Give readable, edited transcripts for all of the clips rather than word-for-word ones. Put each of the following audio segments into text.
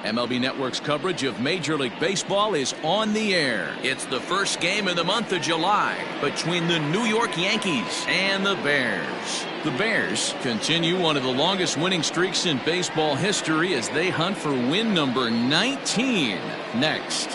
MLB Network's coverage of Major League Baseball is on the air. It's the first game of the month of July between the New York Yankees and the Bears. The Bears continue one of the longest winning streaks in baseball history as they hunt for win number 19 next.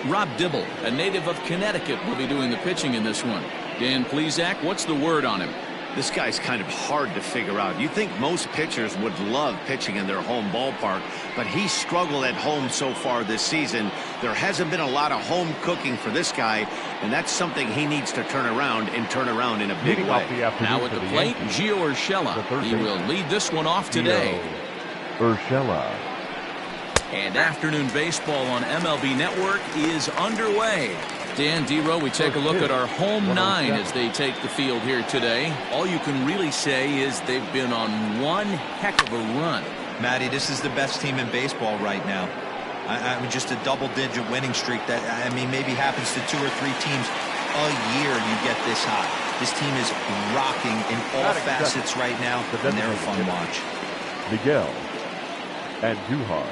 Rob Dibble, a native of Connecticut, will be doing the pitching in this one. Dan Plesac, what's the word on him? This guy's kind of hard to figure out. You think most pitchers would love pitching in their home ballpark, but he's struggled at home so far this season. There hasn't been a lot of home cooking for this guy, and that's something he needs to turn around in a big way. Now at the plate, Gio Urshela. He will lead this one off today. Urshela. And afternoon baseball on MLB Network is underway. Dan, D-Row, we take a look at our home nine as they take the field here today. All you can really say is they've been on one heck of a run. Matty, this is the best team in baseball right now. I mean, just a double-digit winning streak that, I mean, maybe happens to 2 or 3 teams a year you get this hot. This team is rocking in all facets right now, and they're a fun watch. Miguel Andujar.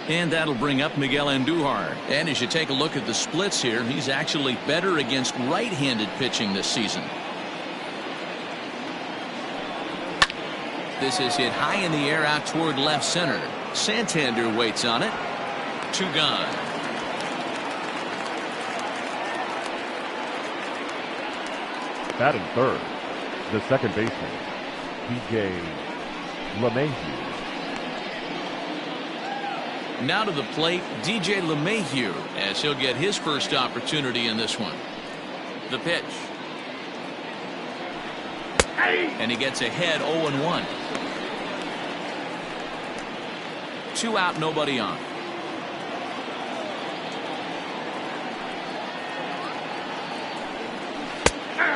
And that'll bring up Miguel Andujar. And as you take a look at the splits here, he's actually better against right-handed pitching this season. This is hit high in the air out toward left center. Santander waits on it. 2 gone. Batting third, the second baseman, DJ LeMahieu. Now to the plate, DJ LeMahieu, as he'll get his first opportunity in this one. The pitch. And he gets ahead 0-1. 2 out, nobody on.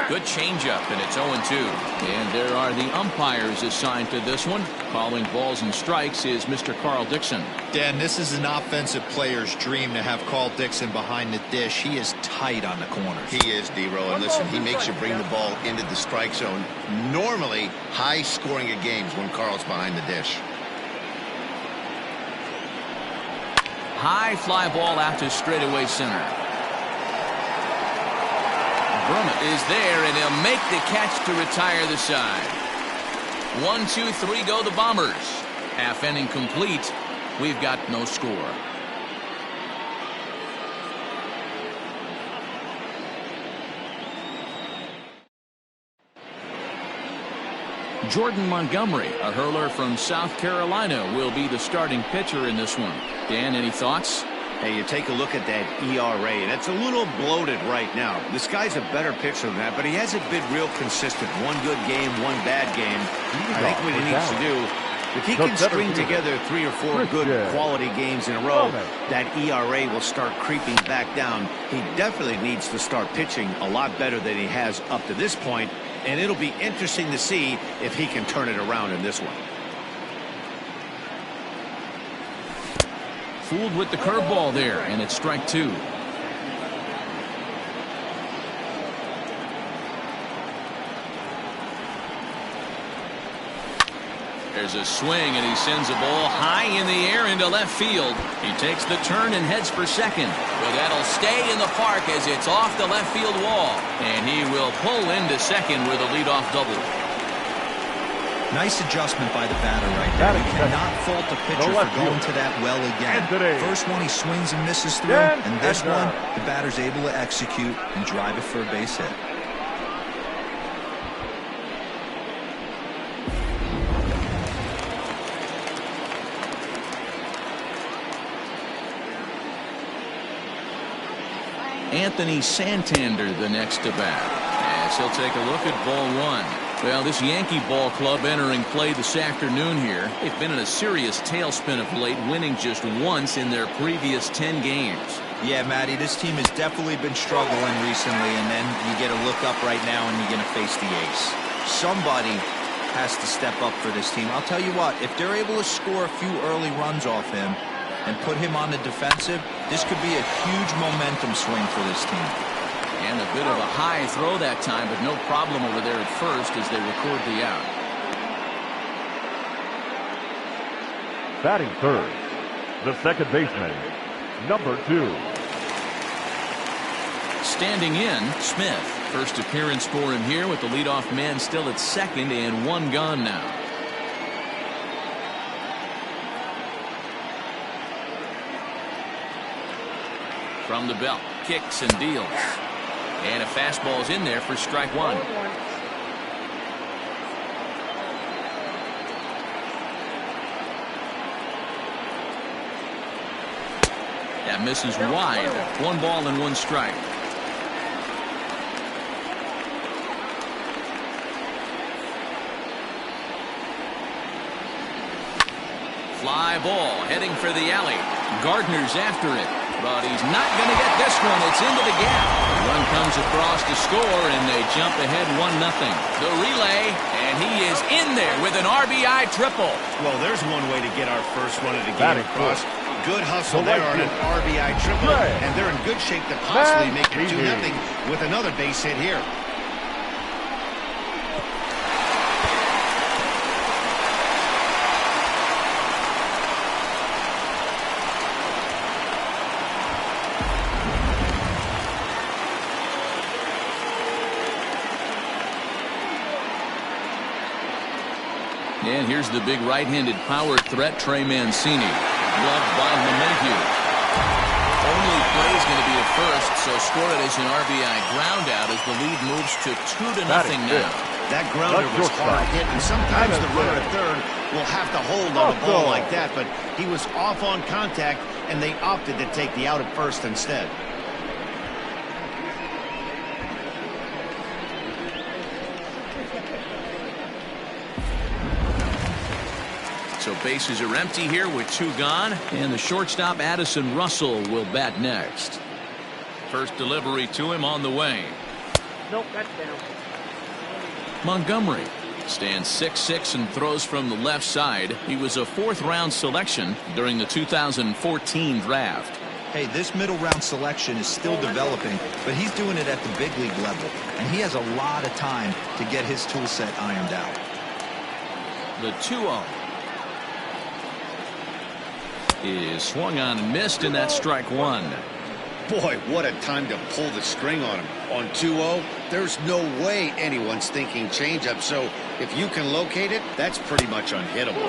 Good changeup, and it's 0-2. And there are the umpires assigned to this one. Calling balls and strikes is Mr. Carl Dixon. Dan, this is an offensive player's dream to have Carl Dixon behind the dish. He is tight on the corners. He is, D-Row, and listen, he makes you bring the ball into the strike zone. Normally, high scoring of games when Carl's behind the dish. High fly ball out to straightaway center. Brummett is there, and he'll make the catch to retire the side. 1, 2, 3 go the Bombers. Half inning complete. We've got no score. Jordan Montgomery, a hurler from South Carolina, will be the starting pitcher in this one. Dan, any thoughts? Hey, you take a look at that ERA, and it's a little bloated right now. This guy's a better pitcher than that, but he hasn't been real consistent. One good game, one bad game. I think what he needs to do, if he can string together 3 or 4 good quality games in a row, that ERA will start creeping back down. He definitely needs to start pitching a lot better than he has up to this point, and it'll be interesting to see if he can turn it around in this one. Fooled with the curveball there, and it's strike 2. There's a swing, and he sends a ball high in the air into left field. He takes the turn and heads for second. But that'll stay in the park as it's off the left field wall. And he will pull into second with a leadoff double. Nice adjustment by the batter right there. You cannot fault the pitcher for going to that well again. First one he swings and misses through, and this one the batter's able to execute and drive it for a base hit. Anthony Santander the next to bat, as he'll take a look at ball 1. Well, this Yankee ball club entering play this afternoon here. They've been in a serious tailspin of late, winning just once in their previous 10 games. Yeah, Matty, this team has definitely been struggling recently, and then you get a look up right now and you're going to face the ace. Somebody has to step up for this team. I'll tell you what, if they're able to score a few early runs off him and put him on the defensive, this could be a huge momentum swing for this team. And a bit of a high throw that time, but no problem over there at first as they record the out. Batting third, the second baseman, number 2. Standing in, Smith. First appearance for him here with the leadoff man still at second and 1 gone now. From the belt, kicks and deals. And a fastball's in there for strike 1. That misses wide. 1 ball and 1 strike. Fly ball heading for the alley. Gardner's after it, but he's not going to get this one. It's into the gap. The run comes across to score, and they jump ahead 1-0. The relay, and he is in there with an RBI triple. Well, there's one way to get our first run of the game across. Good hustle there on an RBI triple, and they're in good shape to possibly make it 2-0 with another base hit here. And here's the big right-handed power threat, Trey Mancini. Gloved by LeMahieu. Only play is going to be at first, so score it as an RBI ground out as the lead moves to 2-0 now. That grounder was hard hit, and sometimes the runner at third will have to hold on a ball like that, but he was off on contact, and they opted to take the out at first instead. So bases are empty here with 2 gone, and the shortstop Addison Russell will bat next. First delivery to him on the way. Nope, that's down. Montgomery stands 6'6" and throws from the left side. He was a 4th-round selection during the 2014 draft. Hey, this middle-round selection is still developing, but he's doing it at the big league level, and he has a lot of time to get his tool set ironed out. The 2-0 is swung on and missed, and that's strike 1. Boy, what a time to pull the string on him. On 2-0, there's no way anyone's thinking changeup, so if you can locate it, that's pretty much unhittable.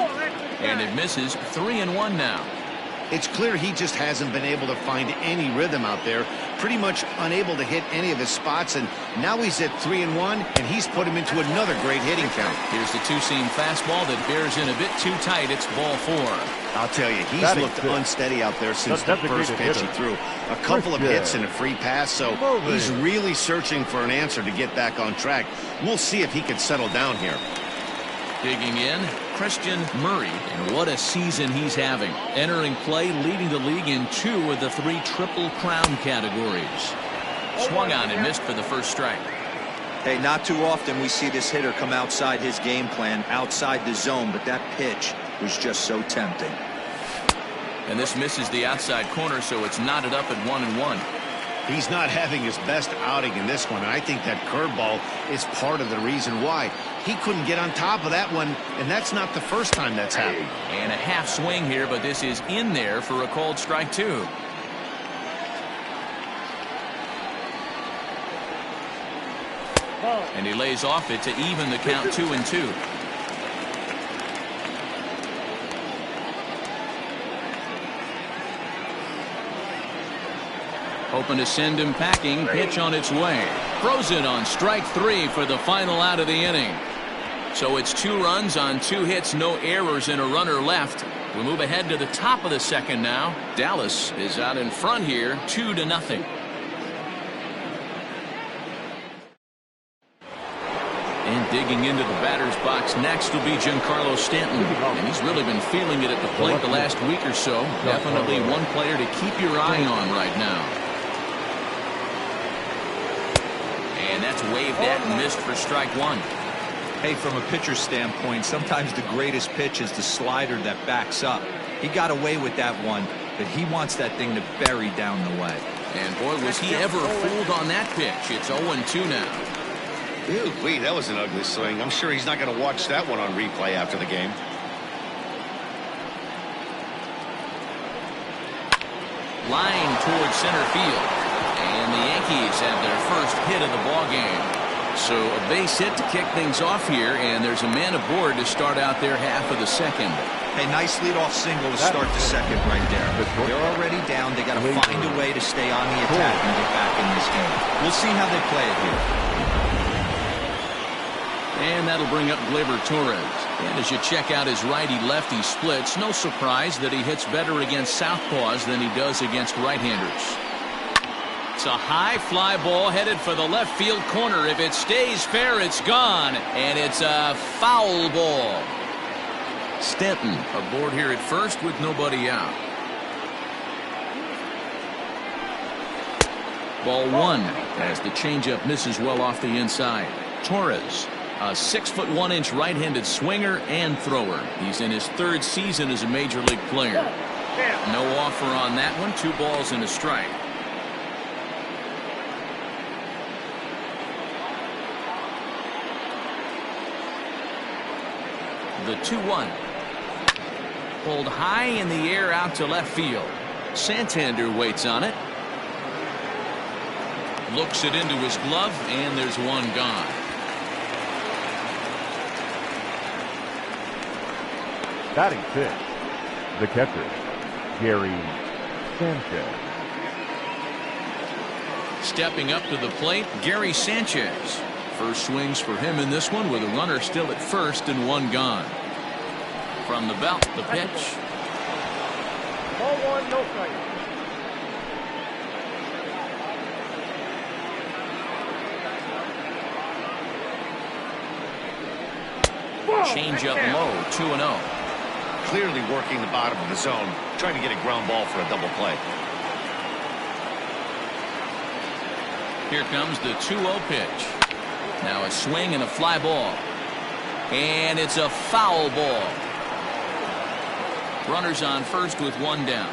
And it misses. 3-1 now. It's clear he just hasn't been able to find any rhythm out there, pretty much unable to hit any of his spots, and now he's at 3-1, and he's put him into another great hitting count. Here's the 2-seam fastball that bears in a bit too tight. It's ball 4. I'll tell you, he's looked unsteady out there since the first pitch he threw. A couple of hits and a free pass, so he's really searching for an answer to get back on track. We'll see if he can settle down here. Digging in, Christian Murray, and what a season he's having. Entering play, leading the league in 2 of the 3 Triple Crown categories. Swung on and missed for the first strike. Hey, not too often we see this hitter come outside his game plan, outside the zone, but that pitch was just so tempting. And this misses the outside corner, so it's knotted up at 1-1. He's not having his best outing in this one, and I think that curveball is part of the reason why. He couldn't get on top of that one, and that's not the first time that's happened. And a half swing here, but this is in there for a called strike 2. And he lays off it to even the count 2-2. Hoping to send him packing. Pitch on its way. Throws it on strike 3 for the final out of the inning. So it's 2 runs on 2 hits, no errors, and a runner left. We move ahead to the top of the second now. Dallas is out in front here, 2-0. And digging into the batter's box next will be Giancarlo Stanton. And he's really been feeling it at the plate the last week or so. Definitely one player to keep your eye on right now. And that's waved at and missed for strike 1. Hey, from a pitcher's standpoint, sometimes the greatest pitch is the slider that backs up. He got away with that one, but he wants that thing to bury down the way. And boy, was he ever fooled on that pitch. It's 0-2 now. Wait, that was an ugly swing. I'm sure he's not going to watch that one on replay after the game. Line towards center field. And the Yankees have their first hit of the ball game. So a base hit to kick things off here, and there's a man aboard to start out their half of the second. Hey, nice leadoff single to start the second right there. They're already down. They got to find a way to stay on the attack and get back in this game. We'll see how they play it here. And that'll bring up Gleyber Torres. And as you check out his righty-lefty splits, no surprise that he hits better against southpaws than he does against right-handers. It's a high fly ball headed for the left field corner. If it stays fair, it's gone. And it's a foul ball. Stanton aboard here at first with nobody out. Ball one as the changeup misses well off the inside. Torres, a 6'1" right-handed swinger and thrower. He's in his third season as a major league player. No offer on that one. 2 balls and a strike. The 2-1. Pulled high in the air out to left field. Santander waits on it. Looks it into his glove, and there's one gone. Batting 6, the catcher, Gary Sanchez. Stepping up to the plate, Gary Sanchez. First swings for him in this one with a runner still at first and 1 gone. From the belt, the pitch. Ball 1, no strike. Change up low, 2-0. Clearly working the bottom of the zone, trying to get a ground ball for a double play. Here comes the 2-0 pitch. Now a swing and a fly ball. And it's a foul ball. Runners on first with 1 down.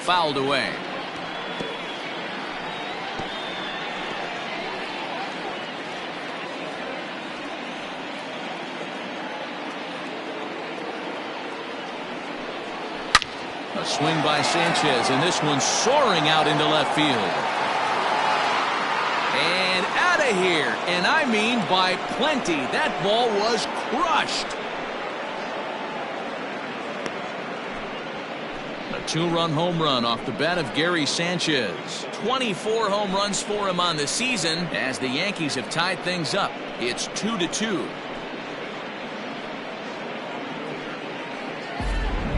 Fouled away. A swing by Sanchez, and this one's soaring out into left field. And out of here, and I mean by plenty. That ball was crushed. A 2-run home run off the bat of Gary Sanchez. 24 home runs for him on the season as the Yankees have tied things up. It's 2-2.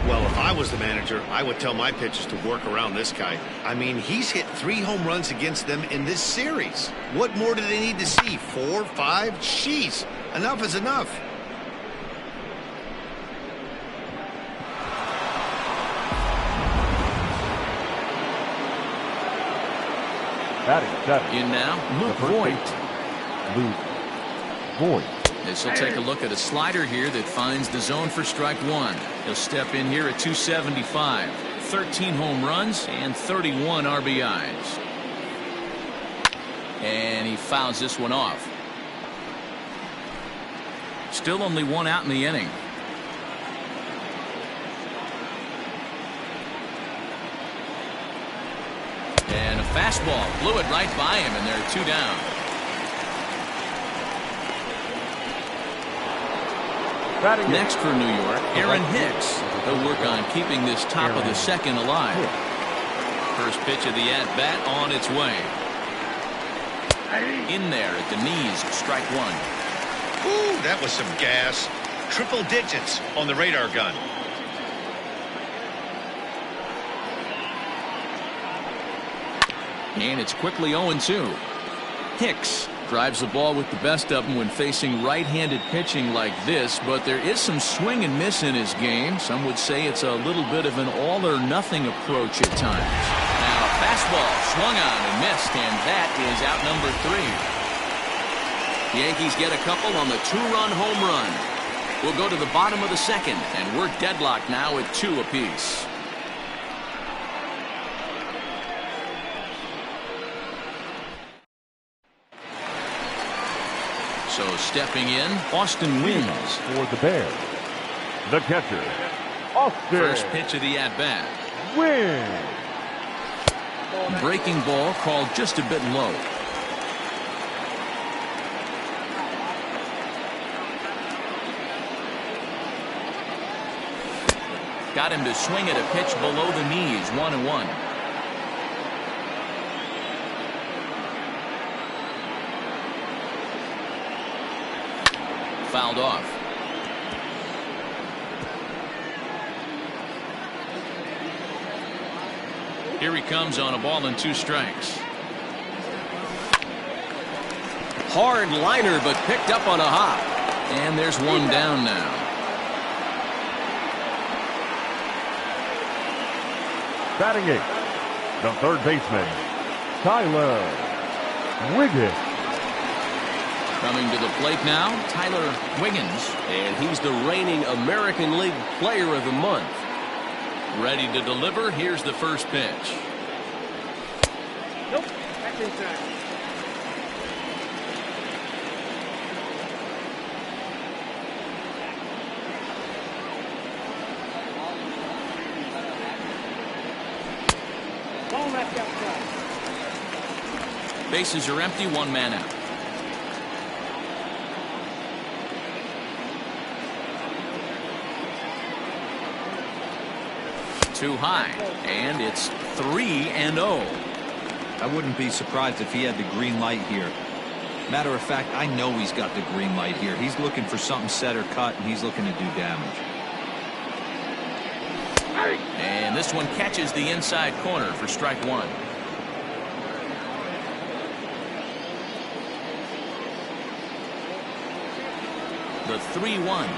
Well, if I was the manager, I would tell my pitchers to work around this guy. I mean, he's hit 3 home runs against them in this series. What more do they need to see? 4, 5? Jeez, enough is enough. Batting 7. In now, Luke Voit. This will take a look at a slider here that finds the zone for strike 1. He'll step in here at 275. 13 home runs and 31 RBIs. And he fouls this one off. Still only 1 out in the inning. And a fastball blew it right by him, and there are 2 down. Next for New York, Aaron Hicks. He'll work on keeping this top of the second alive. First pitch of the at-bat on its way. In there at the knees, strike 1. Ooh, that was some gas. Triple digits on the radar gun. And it's quickly 0-2. Hicks drives the ball with the best of them when facing right-handed pitching like this, but there is some swing and miss in his game. Some would say it's a little bit of an all-or-nothing approach at times. Now a fastball swung on and missed, and that is out number 3. The Yankees get a couple on the 2-run home run. We'll go to the bottom of the second, and we're deadlocked now at 2 apiece. So stepping in, Austin Wynns for the Bears. The catcher, Austin. First pitch of the at-bat. Wynns. Breaking ball called just a bit low. Got him to swing at a pitch below the knees, 1-1. Fouled off. Here he comes on a ball and 2 strikes. Hard liner, but picked up on a hop. And there's 1 down now. Batting 8th, the third baseman, Tyler Wiggins. Coming to the plate now, Tyler Wiggins. And he's the reigning American League Player of the Month. Ready to deliver. Here's the first pitch. Nope. That's inside. Ball left outside. Bases are empty, 1 man out. Too high, and it's 3-0. I wouldn't be surprised if he had the green light here. Matter of fact, I know he's got the green light here. He's looking for something set or cut, and he's looking to do damage. And this one catches the inside corner for strike 1. The 3-1.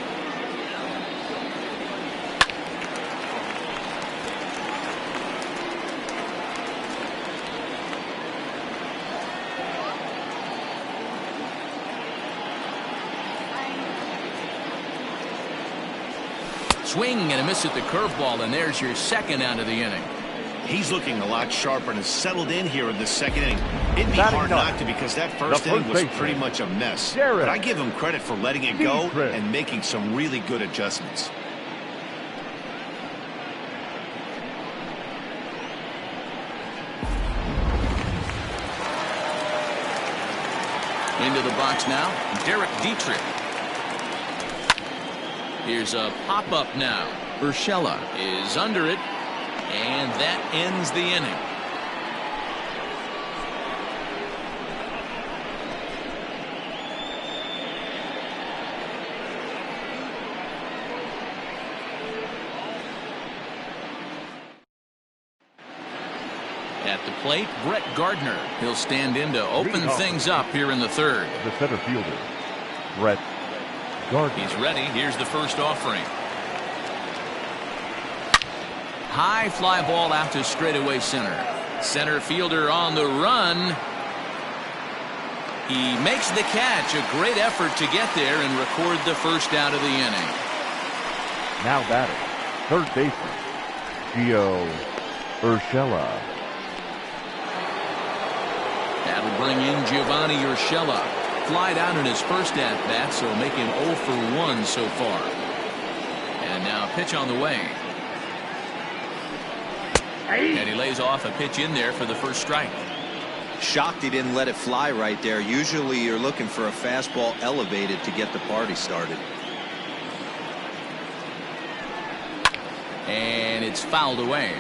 Swing and a miss at the curveball, and there's your second out of the inning. He's looking a lot sharper and has settled in here in the second inning. It'd be hard not to, because that first inning was pretty much a mess. But I give him credit for letting it go and making some really good adjustments. Into the box now, Derek Dietrich. Here's a pop-up now. Urshela is under it, and that ends the inning. At the plate, Brett Gardner. He'll stand in to open things up here in the third. The center fielder, Brett Gardner. He's ready. Here's the first offering. High fly ball out to straightaway center. Center fielder on the run. He makes the catch. A great effort to get there and record the first out of the inning. Now batting, third baseman, Gio Urshela. That'll bring in Giovanni Urshela. Flied out in his first at-bat, so making 0 for 1 so far. And now a pitch on the way. And he lays off a pitch in there for the first strike. Shocked he didn't let it fly right there. Usually you're looking for a fastball elevated to get the party started. And it's fouled away.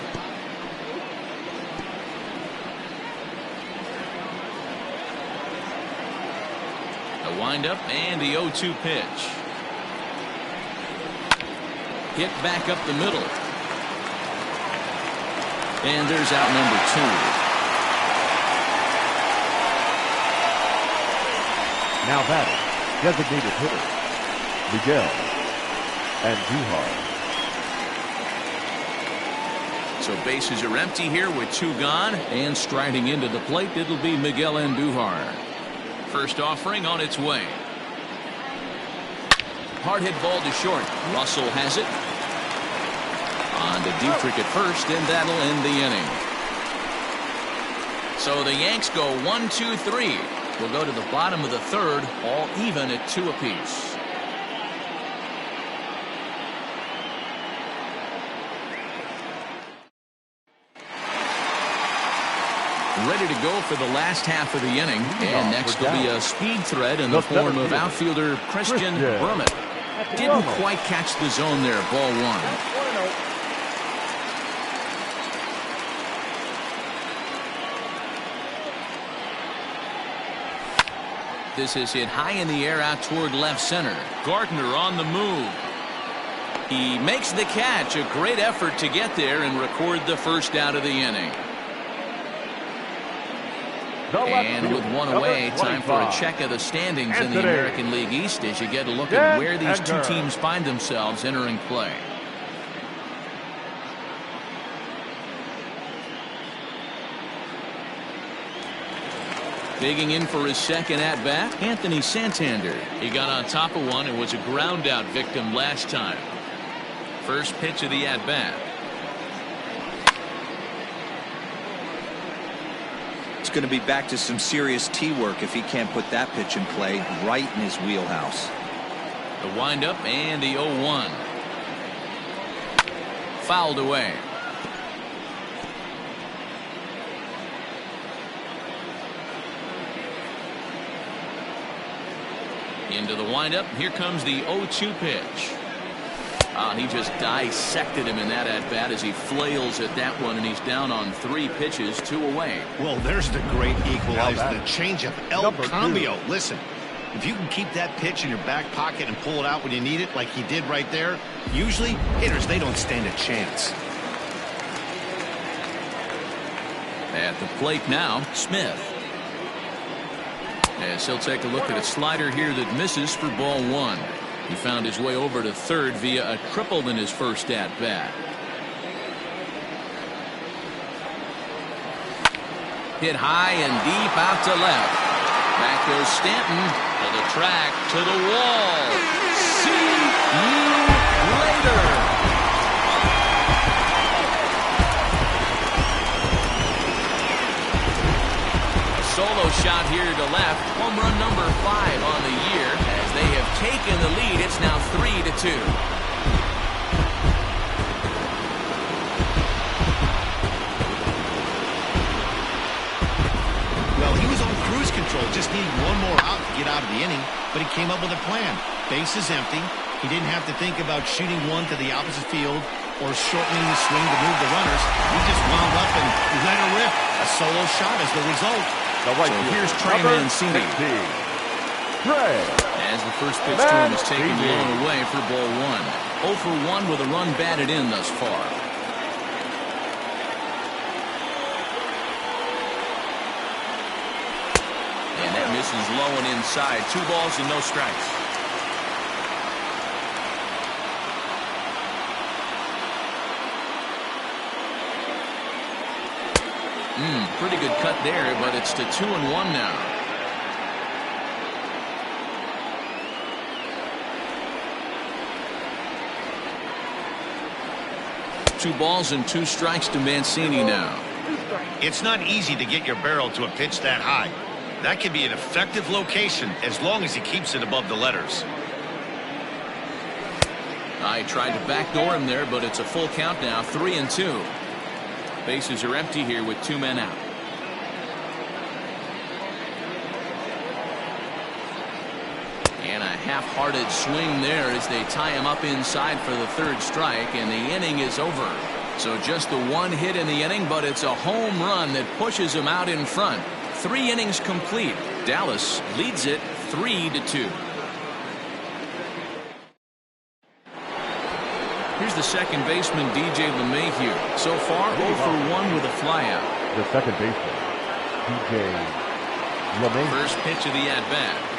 A windup and the 0-2 pitch. Hit back up the middle. And there's out number 2. Now batting, designated hitter, Miguel Andujar. So bases are empty here with 2 gone, and striding into the plate, it'll be Miguel Andujar. First offering on its way. Hard hit ball to short. Russell has it. On to Dietrich at first, and that'll end the inning. So the Yanks go 1-2-3. We'll go to the bottom of the third, all even at 2 apiece. Ready to go for the last half of the inning. And next will be a speed threat in the form of outfielder Christian Berman. Didn't quite catch the zone there. Ball 1. This is hit high in the air out toward left center. Gardner on the move. He makes the catch. A great effort to get there and record the first out of the inning. And with one away, time for a check of the standings in the American League East as you get a look at where these two teams find themselves entering play. Digging in for his second at-bat, Anthony Santander. He got on top of one and was a ground-out victim last time. First pitch of the at-bat. It's going to be back to some serious tee work if he can't put that pitch in play right in his wheelhouse. The windup and the 0-1. Fouled away. Into the windup. Here comes the 0-2 pitch. He just dissected him in that at-bat as he flails at that one, and he's down on 3 pitches, 2 away. Well, there's the great equalizer, the change of El Cambio. Listen, if you can keep that pitch in your back pocket and pull it out when you need it, like he did right there, usually hitters, they don't stand a chance. At the plate now, Smith. As he'll take a look at a slider here that misses for ball 1. He found his way over to third via a triple in his first at-bat. Hit high and deep out to left. Back goes Stanton to the track, to the wall. See you later. A solo shot here to left. Home run number 5 on the year. They have taken the lead. It's now 3-2. Well, he was on cruise control, just needing one more out to get out of the inning, but he came up with a plan. Base is empty. He didn't have to think about shooting one to the opposite field or shortening the swing to move the runners. He just wound up and let her rip. A solo shot is the result. So here's Trey Mancini. As the first pitch to him is taken low away for ball 1. 0 for 1 with a run batted in thus far. And that misses low and inside. 2 balls and no strikes. Pretty good cut there, but it's to 2-1 now. Two balls and 2 strikes to Mancini now. It's not easy to get your barrel to a pitch that high. That can be an effective location as long as he keeps it above the letters. I tried to backdoor him there, but it's a full count now, 3-2. Bases are empty here with 2 men out. And a half-hearted swing there as they tie him up inside for the 3rd strike, and the inning is over. So just the 1 hit in the inning, but it's a home run that pushes him out in front. 3 innings complete. Dallas leads it 3-2. Here's the second baseman, DJ LeMahieu. So far, 0 for 1 with a flyout. The second baseman, DJ LeMahieu. First pitch of the at-bat.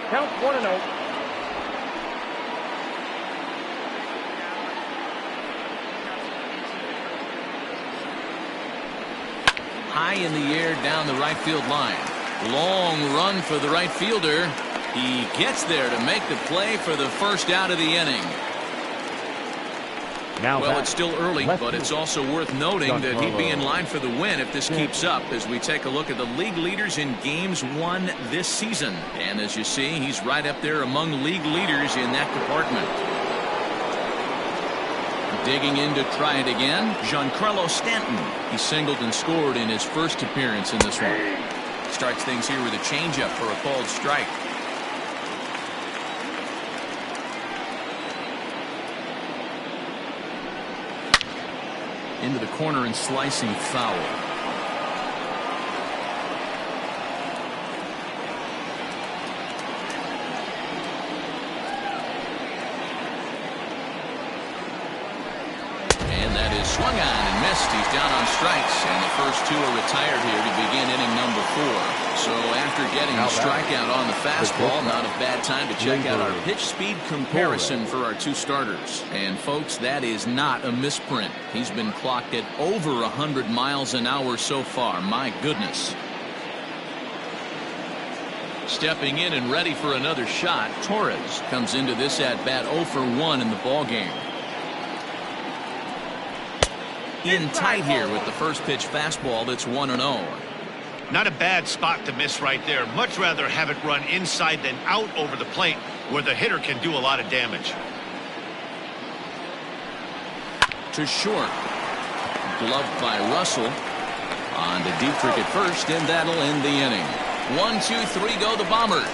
Count 1-0. High in the air down the right field line. Long run for the right fielder. He gets there to make the play for the first out of the inning. Well, it's still early, but it's also worth noting that he'd be in line for the win if this keeps up as we take a look at the league leaders in games won this season. And as you see, he's right up there among league leaders in that department. Digging in to try it again, Giancarlo Stanton. He singled and scored in his first appearance in this one. Starts things here with a changeup for a called strike. Into the corner and slicing foul. And that is swung on and missed. He's down on strikes, and the first two are retired here to begin inning number 4. So after getting a strikeout on the fastball, not a bad time to check out our pitch speed comparison for our two starters. And folks, that is not a misprint. He's been clocked at over 100 miles an hour so far. My goodness. Stepping in and ready for another shot, Torres comes into this at bat 0 for 1 in the ball game. In tight here with the first pitch fastball that's 1-0. Not a bad spot to miss right there. Much rather have it run inside than out over the plate where the hitter can do a lot of damage. To short. Gloved by Russell. On to Dietrich at first, and that'll end the inning. 1, 2, 3 go the Bombers.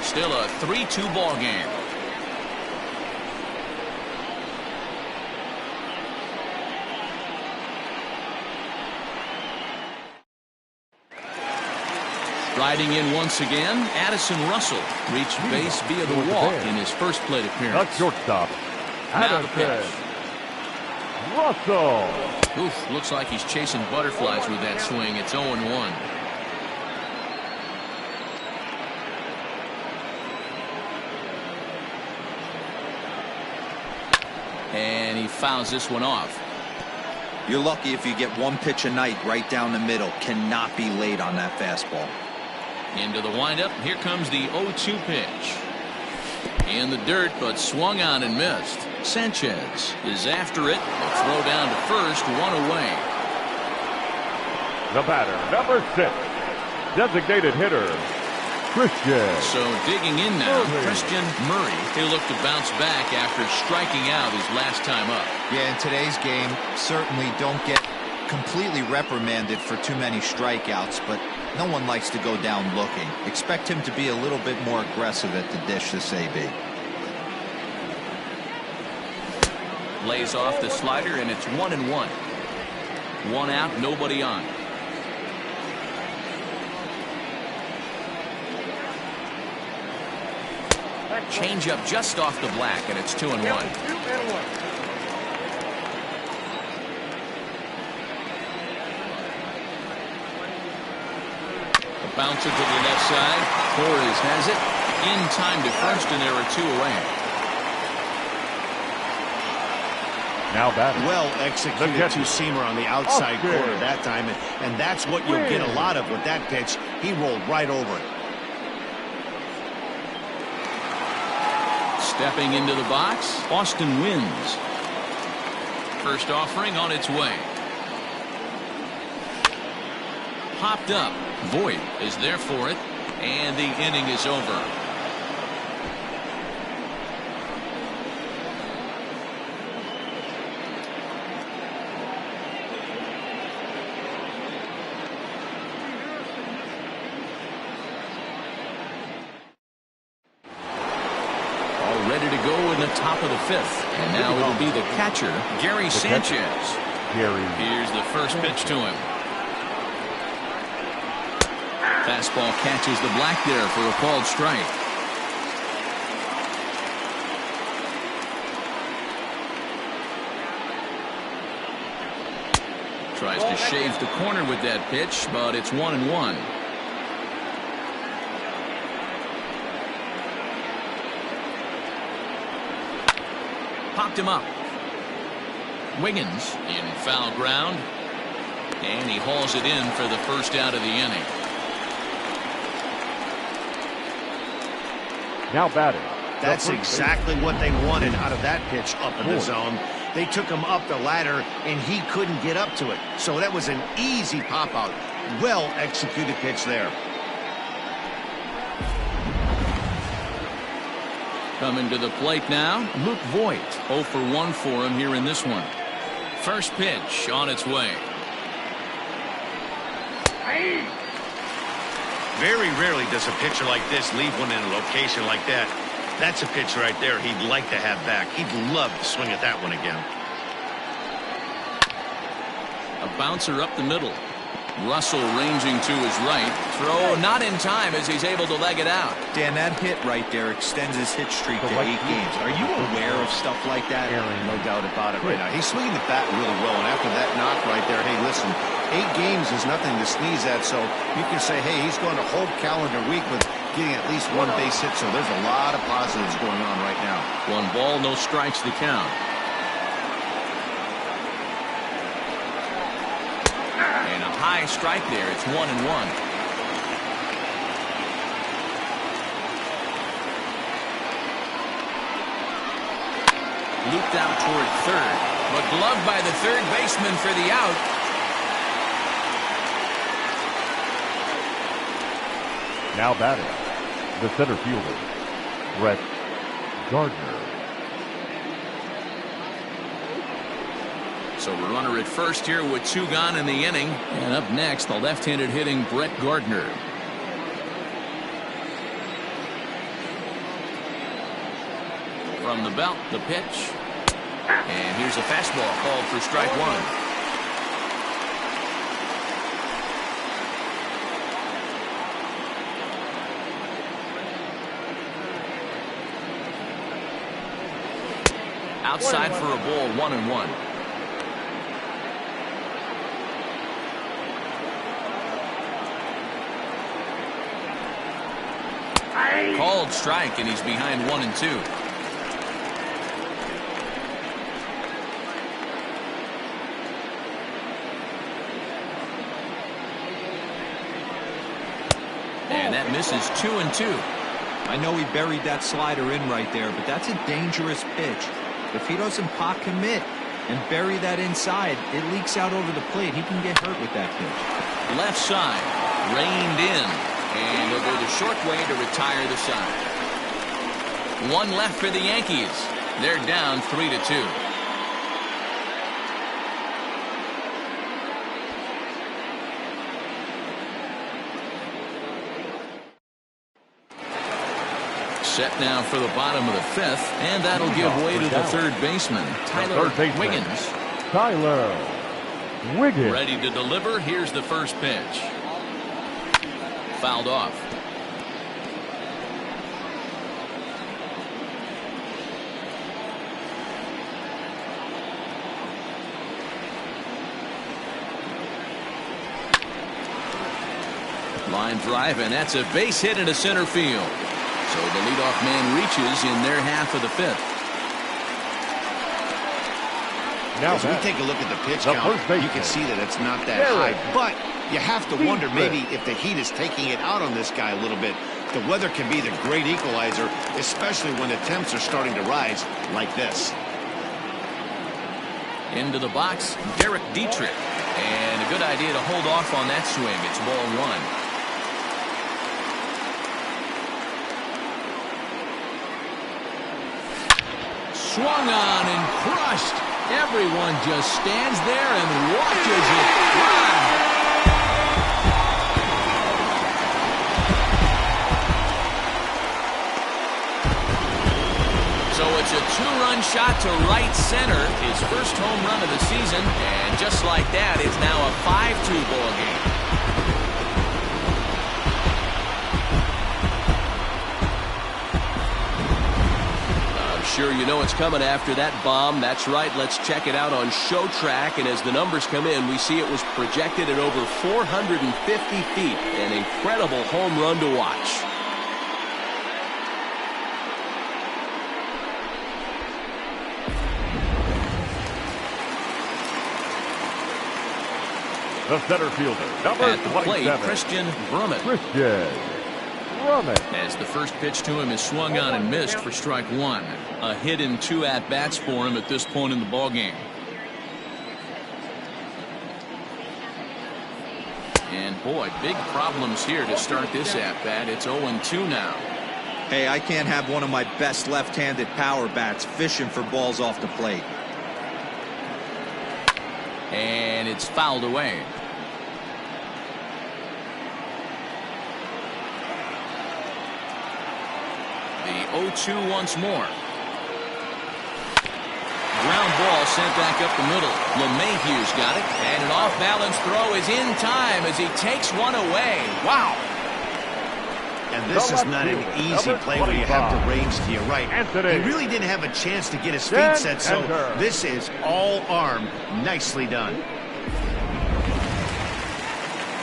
Still a 3-2 ball game. Riding in once again, Addison Russell reached base via the walk in his first plate appearance. That's shortstop, Addison Russell. Oof, looks like he's chasing butterflies with that swing. It's 0-1. And he fouls this one off. You're lucky if you get one pitch a night right down the middle. Cannot be late on that fastball. Into the windup. Here comes the 0-2 pitch. In the dirt, but swung on and missed. Sanchez is after it. A throw down to first, 1 away. The batter, number 6, designated hitter, Christian. So digging in now, Christian Murray. He'll look to bounce back after striking out his last time up. Yeah, in today's game, certainly don't get completely reprimanded for too many strikeouts, but no one likes to go down looking. Expect him to be a little bit more aggressive at the dish this AB. Lays off the slider, and it's 1-1. 1 out, nobody on. Change up just off the black, and it's 2-1. A bouncer to the left side. Torres has it in time to first, and there are 2 away. Now batting. Well executed two-seamer on the outside corner that time, and that's what you'll get a lot of with that pitch. He rolled right over it. Stepping into the box, Austin wins. First offering on its way. Popped up. Voit is there for it, and the inning is over. Ready to go in the top of the 5th. And now it'll be the catcher, Gary Sanchez. Here's the first pitch to him. Fastball catches the black there for a called strike. Tries to shave the corner with that pitch, but it's 1-1. Popped him up. Wiggins in foul ground, and he hauls it in for the first out of the inning. Now batting. That's exactly what they wanted out of that pitch up in the zone. They took him up the ladder, and he couldn't get up to it. So that was an easy pop-out. Well-executed pitch there. Coming to the plate now, Luke Voigt. 0 for 1 for him here in this one. First pitch on its way. Very rarely does a pitcher like this leave one in a location like that. That's a pitch right there he'd like to have back. He'd love to swing at that one again. A bouncer up the middle. Russell ranging to his right. Throw not in time as he's able to leg it out. Dan, that hit right there extends his hit streak to 8 games. Are you aware of stuff like that? No doubt about it right now. He's swinging the bat really well, and after that knock right there, hey, listen, 8 games is nothing to sneeze at, so you can say, hey, he's going a whole calendar week with getting at least 1 base hit, so there's a lot of positives going on right now. 1 ball, no strikes the count. And a high strike there. It's 1-1. Looped out toward third, but gloved by the third baseman for the out. Now batting, the center fielder, Brett Gardner. So a runner at first here with 2 gone in the inning. And up next, the left-handed hitting Brett Gardner. From the belt, the pitch. And here's a fastball called for strike 1. Outside for a ball, 1-1. Called strike, and he's behind 1-2. And that misses 2-2. I know he buried that slider in right there, but that's a dangerous pitch. If he doesn't pot commit and bury that inside, it leaks out over the plate. He can get hurt with that pitch. Left side, reined in, and he'll go the short way to retire the side. 1 left for the Yankees. They're down 3-2. Set now for the bottom of the 5th, and that'll give way to the third baseman, Tyler Wiggins. Tyler Wiggins. Ready to deliver. Here's the first pitch. Fouled off. Line drive, and that's a base hit into center field. So the leadoff man reaches in their half of the 5th. Now, as we take a look at the pitch count, you can see that it's not that high. But you have to wonder maybe if the heat is taking it out on this guy a little bit. The weather can be the great equalizer, especially when the temps are starting to rise like this. Into the box, Derek Dietrich. And a good idea to hold off on that swing. It's ball 1. Swung on and crushed. Everyone just stands there and watches it fly. So it's a 2-run shot to right center. His first home run of the season. And just like that, it's now a 5-2 ball game. Sure, you know it's coming after that bomb. That's right. Let's check it out on Show Track. And as the numbers come in, we see it was projected at over 450 feet. An incredible home run to watch. The center fielder, number at the plate, 27. Christian Brummett. Christian Drummond. As the first pitch to him is swung on and missed for strike one. A hit and 2 at-bats for him at this point in the ballgame. And boy, big problems here to start this at-bat. It's 0-2 now. Hey, I can't have one of my best left-handed power bats fishing for balls off the plate. And it's fouled away. The 0-2 once more. Ground ball sent back up the middle. LeMahieu's got it. And an off-balance throw is in time as he takes one away. Wow. And this is not an easy play when you have the range to your right. Anthony. He really didn't have a chance to get his feet set, so this is all arm. Nicely done.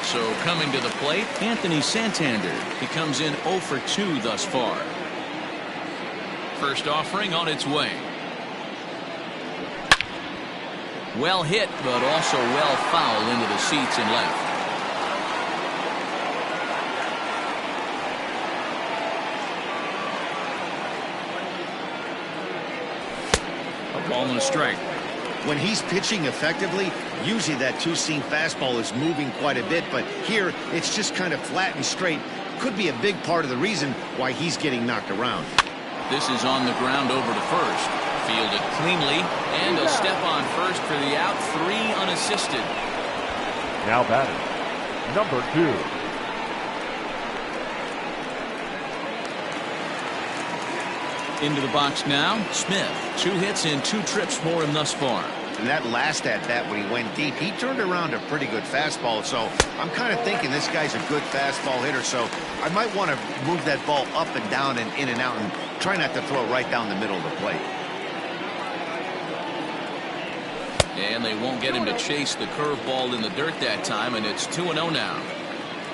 So coming to the plate, Anthony Santander. He comes in 0 for 2 thus far. First offering on its way. Well hit, but also well fouled into the seats and left. A ball and a strike. When he's pitching effectively, usually that two-seam fastball is moving quite a bit, but here it's just kind of flat and straight. Could be a big part of the reason why he's getting knocked around. This is on the ground over to first. Fielded cleanly, and a step on first for the out. 3 unassisted. Now batting, number 2. Into the box now, Smith. 2 hits and 2 trips for him thus far. And that last at-bat when he went deep, he turned around a pretty good fastball, so I'm kind of thinking this guy's a good fastball hitter, so I might want to move that ball up and down and in and out and try not to throw it right down the middle of the plate. And they won't get him to chase the curveball in the dirt that time, and it's 2-0 now.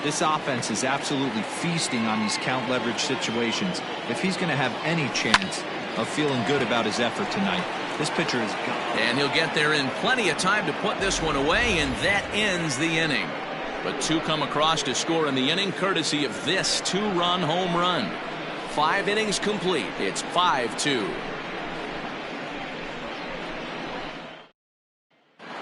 This offense is absolutely feasting on these count leverage situations. If he's going to have any chance of feeling good about his effort tonight, this pitcher is gone. And he'll get there in plenty of time to put this one away, and that ends the inning. But 2 come across to score in the inning, courtesy of this 2-run home run. 5 innings complete. It's 5-2.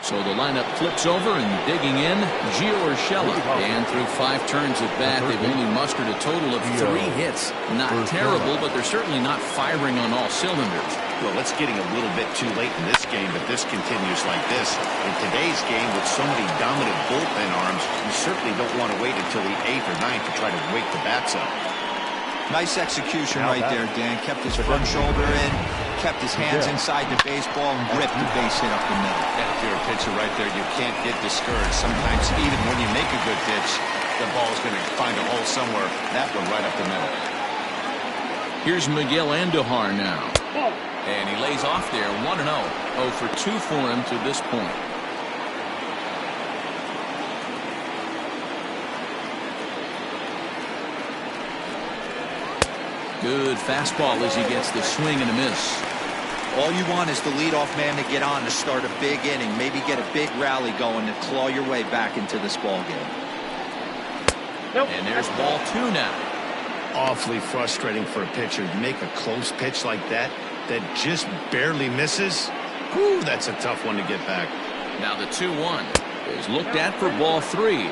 So the lineup flips over and digging in, Gio Urshela. And through 5 turns at bat, they've only mustered a total of 3 hits. Not terrible, but they're certainly not firing on all cylinders. Well, it's getting a little bit too late in this game, but this continues like this. In today's game, with so many dominant bullpen arms, you certainly don't want to wait until the 8th or 9th to try to wake the bats up. Nice execution right there, Dan. Kept his front shoulder in, kept his hands inside the baseball, and ripped the base hit up the middle. And if you're a pitcher right there, you can't get discouraged. Sometimes even when you make a good pitch, the ball's going to find a hole somewhere. That one right up the middle. Here's Miguel Andujar now. And he lays off there, 1-0. 0 for 2 for him to this point. Good fastball as he gets the swing and a miss. All you want is the leadoff man to get on to start a big inning, maybe get a big rally going to claw your way back into this ball game. And there's ball 2 now. Awfully frustrating for a pitcher. You make a close pitch like that just barely misses. Ooh, that's a tough one to get back. Now the 2-1 is looked at for ball 3.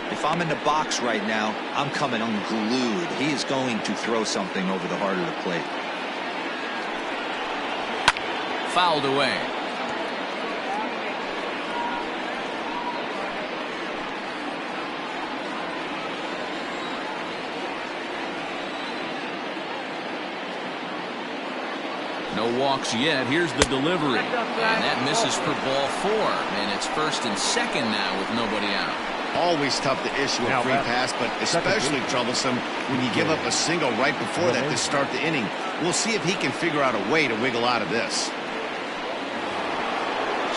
If I'm in the box right now, I'm coming unglued. He is going to throw something over the heart of the plate. Fouled away. No walks yet. Here's the delivery. And that misses for ball 4. And it's 1st and 2nd now with nobody out. Always tough to issue a free pass, but especially troublesome when you give up a single right before that to start the inning. We'll see if he can figure out a way to wiggle out of this.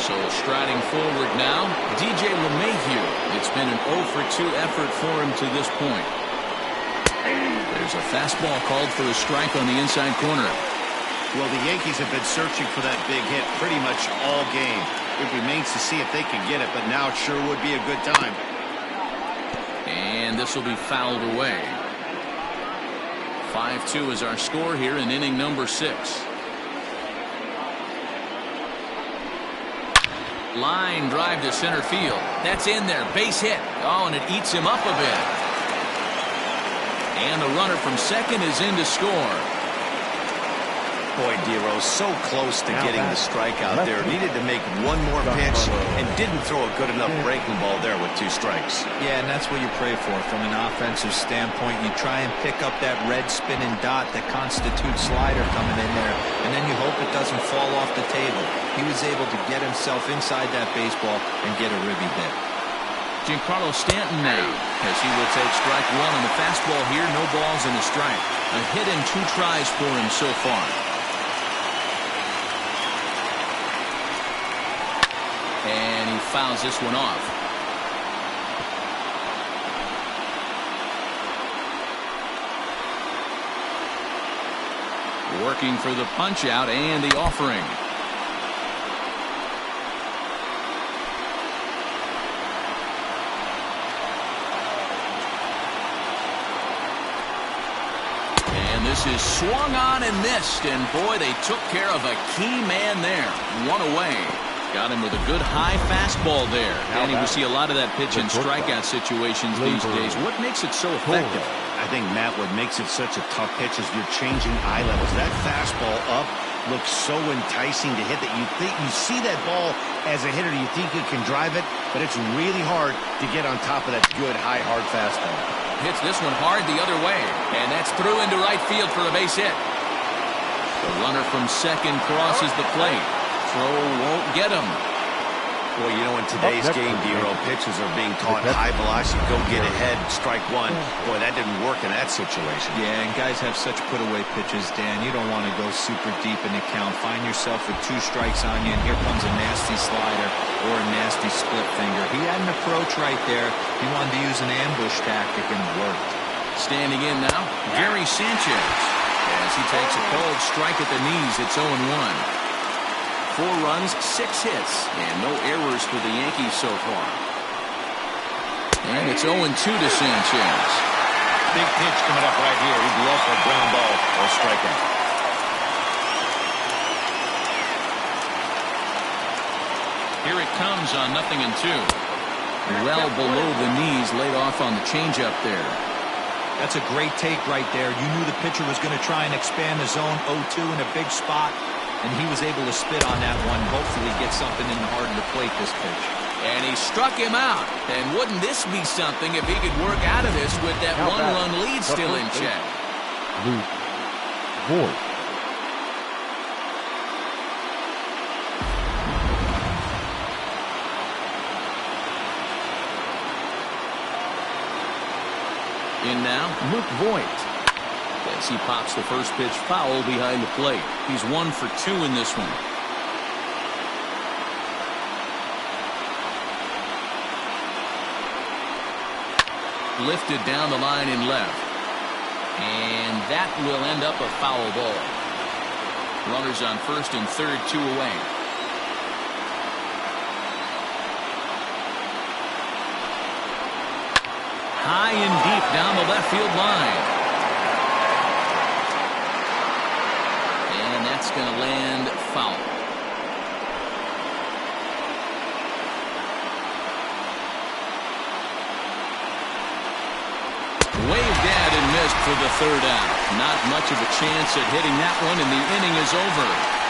So striding forward now, DJ LeMahieu. It's been an 0 for 2 effort for him to this point. There's a fastball called for a strike on the inside corner. Well, the Yankees have been searching for that big hit pretty much all game. It remains to see if they can get it, but now it sure would be a good time. And this will be fouled away. 5-2 is our score here in inning number 6. Line drive to center field. That's in there. Base hit. Oh, and it eats him up a bit. And the runner from second is in to score. Boy, Dero, so close to getting the strikeout there. Needed to make one more pitch and didn't throw a good enough breaking ball there with 2 strikes. Yeah, and that's what you pray for from an offensive standpoint. You try and pick up that red spinning dot that constitutes slider coming in there, and then you hope it doesn't fall off the table. He was able to get himself inside that baseball and get a ribby hit. Giancarlo Stanton now, as he will take strike 1 on the fastball here. No balls and a strike. A hit in 2 tries for him so far. And he fouls this one off. Working for the punch out and the offering. And this is swung on and missed. And boy, they took care of a key man there. 1 away. Got him with a good high fastball there. And we see a lot of that pitch in strikeout situations these days. What makes it so effective? I think, Matt, what makes it such a tough pitch is you're changing eye levels. That fastball up looks so enticing to hit that you think you see that ball as a hitter. You think you can drive it, but it's really hard to get on top of that good, high, hard fastball. Hits this one hard the other way. And that's through into right field for a base hit. The runner from second crosses the plate. Throw won't get him. Boy, you know, in today's game, Dero, pitchers are being taught high velocity, go get ahead, strike 1. Boy, that didn't work in that situation. Yeah, and guys have such put-away pitches, Dan. You don't want to go super deep in the count. Find yourself with 2 strikes on you, and here comes a nasty slider or a nasty split finger. He had an approach right there. He wanted to use an ambush tactic, and it worked. Standing in now, Gary Sanchez. As he takes a cold strike at the knees, it's 0-1. 4 runs, 6 hits, and no errors for the Yankees so far. And it's 0-2 to Sanchez. Big pitch coming up right here. He'd love for a ground ball or a strikeout. Here it comes on 0-2. Well below the knees, laid off on the changeup there. That's a great take right there. You knew the pitcher was going to try and expand the zone. 0-2 in a big spot. And he was able to spit on that one, hopefully get something in the heart of the plate this pitch. And he struck him out. And wouldn't this be something if he could work out of this with that 1-run lead still in check? Void. In now, Luke Voigt. As he pops the first pitch foul behind the plate. He's 1 for 2 in this one. Lifted down the line in left. And that will end up a foul ball. Runners on first and third, 2 away. High and deep down the left field line. That's going to land foul. Waved at and missed for the 3rd out. Not much of a chance at hitting that one, and the inning is over.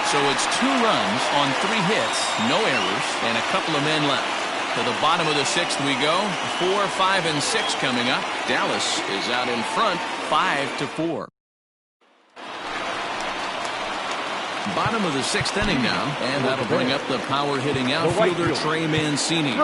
So it's 2 runs on 3 hits, no errors, and a couple of men left. To the bottom of the 6th we go. 4, 5, and 6 coming up. Dallas is out in front, 5-4. Bottom of the 6th inning now, and that'll bring up the power hitting outfielder Trey Mancini.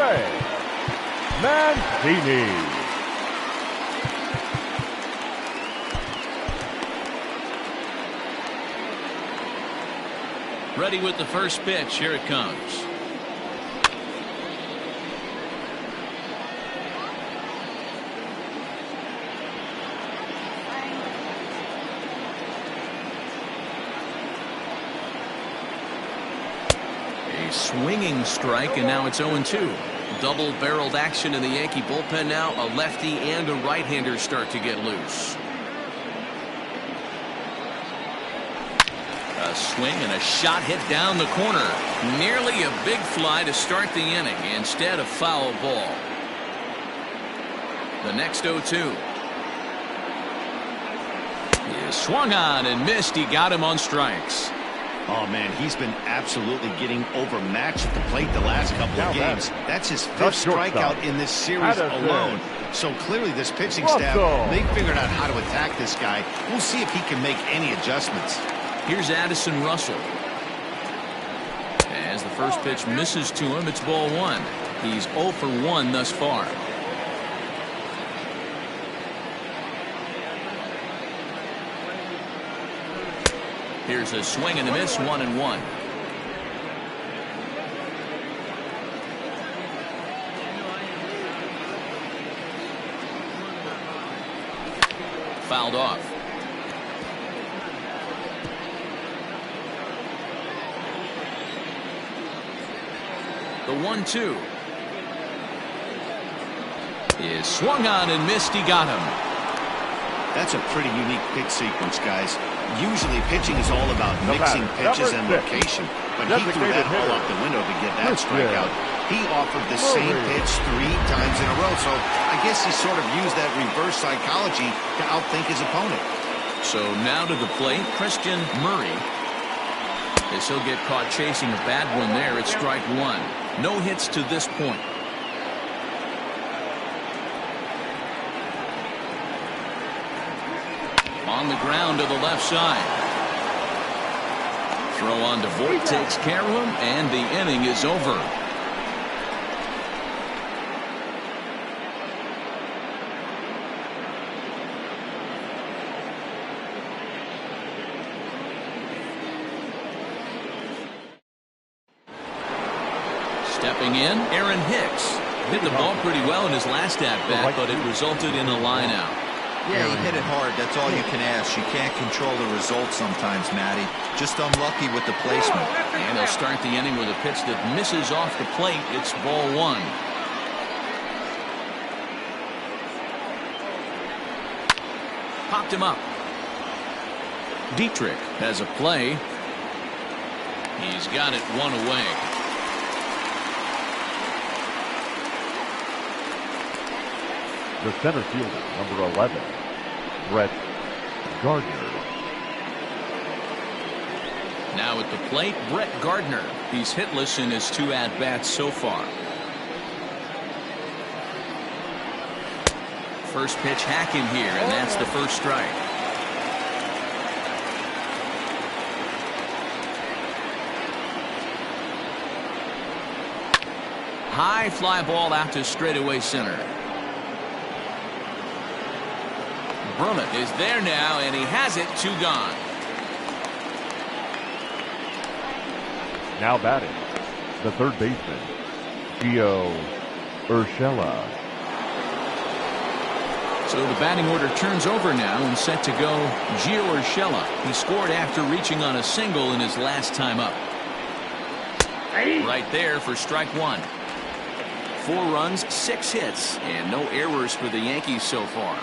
Ready with the first pitch. Here it comes. Swinging strike, and now it's 0-2. Double-barreled action in the Yankee bullpen now. A lefty and a right-hander start to get loose. swing and a shot hit down the corner. Nearly a big fly to start the inning. Instead, a foul ball. The next 0-2. He swung on and missed. He got him on strikes. Oh, man, he's been absolutely getting overmatched at the plate the last couple of games. That's his fifth strikeout in this series alone. So clearly this pitching staff, they figured out how to attack this guy. We'll see if he can make any adjustments. Here's Addison Russell. As the first pitch misses to him, it's ball one. He's 0 for 1 thus far. Here's a swing and a miss, 1-1. Fouled off. The 1-2 is swung on and missed. He got him. That's a pretty unique pitch sequence, guys. Usually pitching is all about mixing pitches and location, but he threw that ball out the window to get that strikeout. He offered the same pitch 3 times in a row, so I guess he sort of used that reverse psychology to outthink his opponent. So now to the plate, Christian Murray. As he'll get caught chasing a bad one there, it's strike 1. No hits to this point. On the ground to the left side. Throw on to Voigt, takes care of him, and the inning is over. Stepping in, Aaron Hicks. Hit the ball pretty well in his last at-bat, but it resulted in a line-out. Yeah, he hit it hard. That's all you can ask. You can't control the result sometimes, Matty. Just unlucky with the placement. And they'll start the inning with a pitch that misses off the plate. It's ball 1. Popped him up. Dietrich has a play. He's got it 1 away. The center fielder, number 11, Brett Gardner. Now at the plate, Brett Gardner. He's hitless in his 2 at-bats so far. First pitch hacking here, and that's the first strike. High fly ball out to straightaway center. Brummett is there now, and he has it. 2 gone. Now batting, the third baseman, Gio Urshela. So the batting order turns over now and set to go Gio Urshela. He scored after reaching on a single in his last time up. Right there for strike 1. 4 runs, 6 hits, and no errors for the Yankees so far.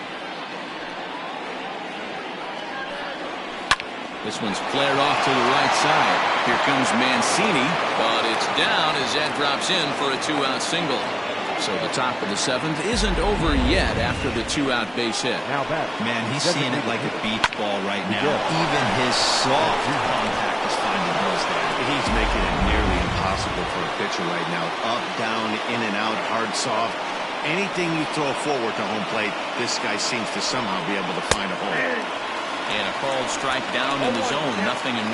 This one's flared off to the right side. Here comes Mancini, but it's down as that drops in for a 2-out single. So the top of the 7th isn't over yet after the 2-out base hit. Now back. Man, he's seeing it like a beach ball right now. Even his soft contact is finding holes there. He's making it nearly impossible for a pitcher right now. Up, down, in and out, hard, soft. Anything you throw forward to home plate, this guy seems to somehow be able to find a hole. And a called strike down in the zone, 0-1.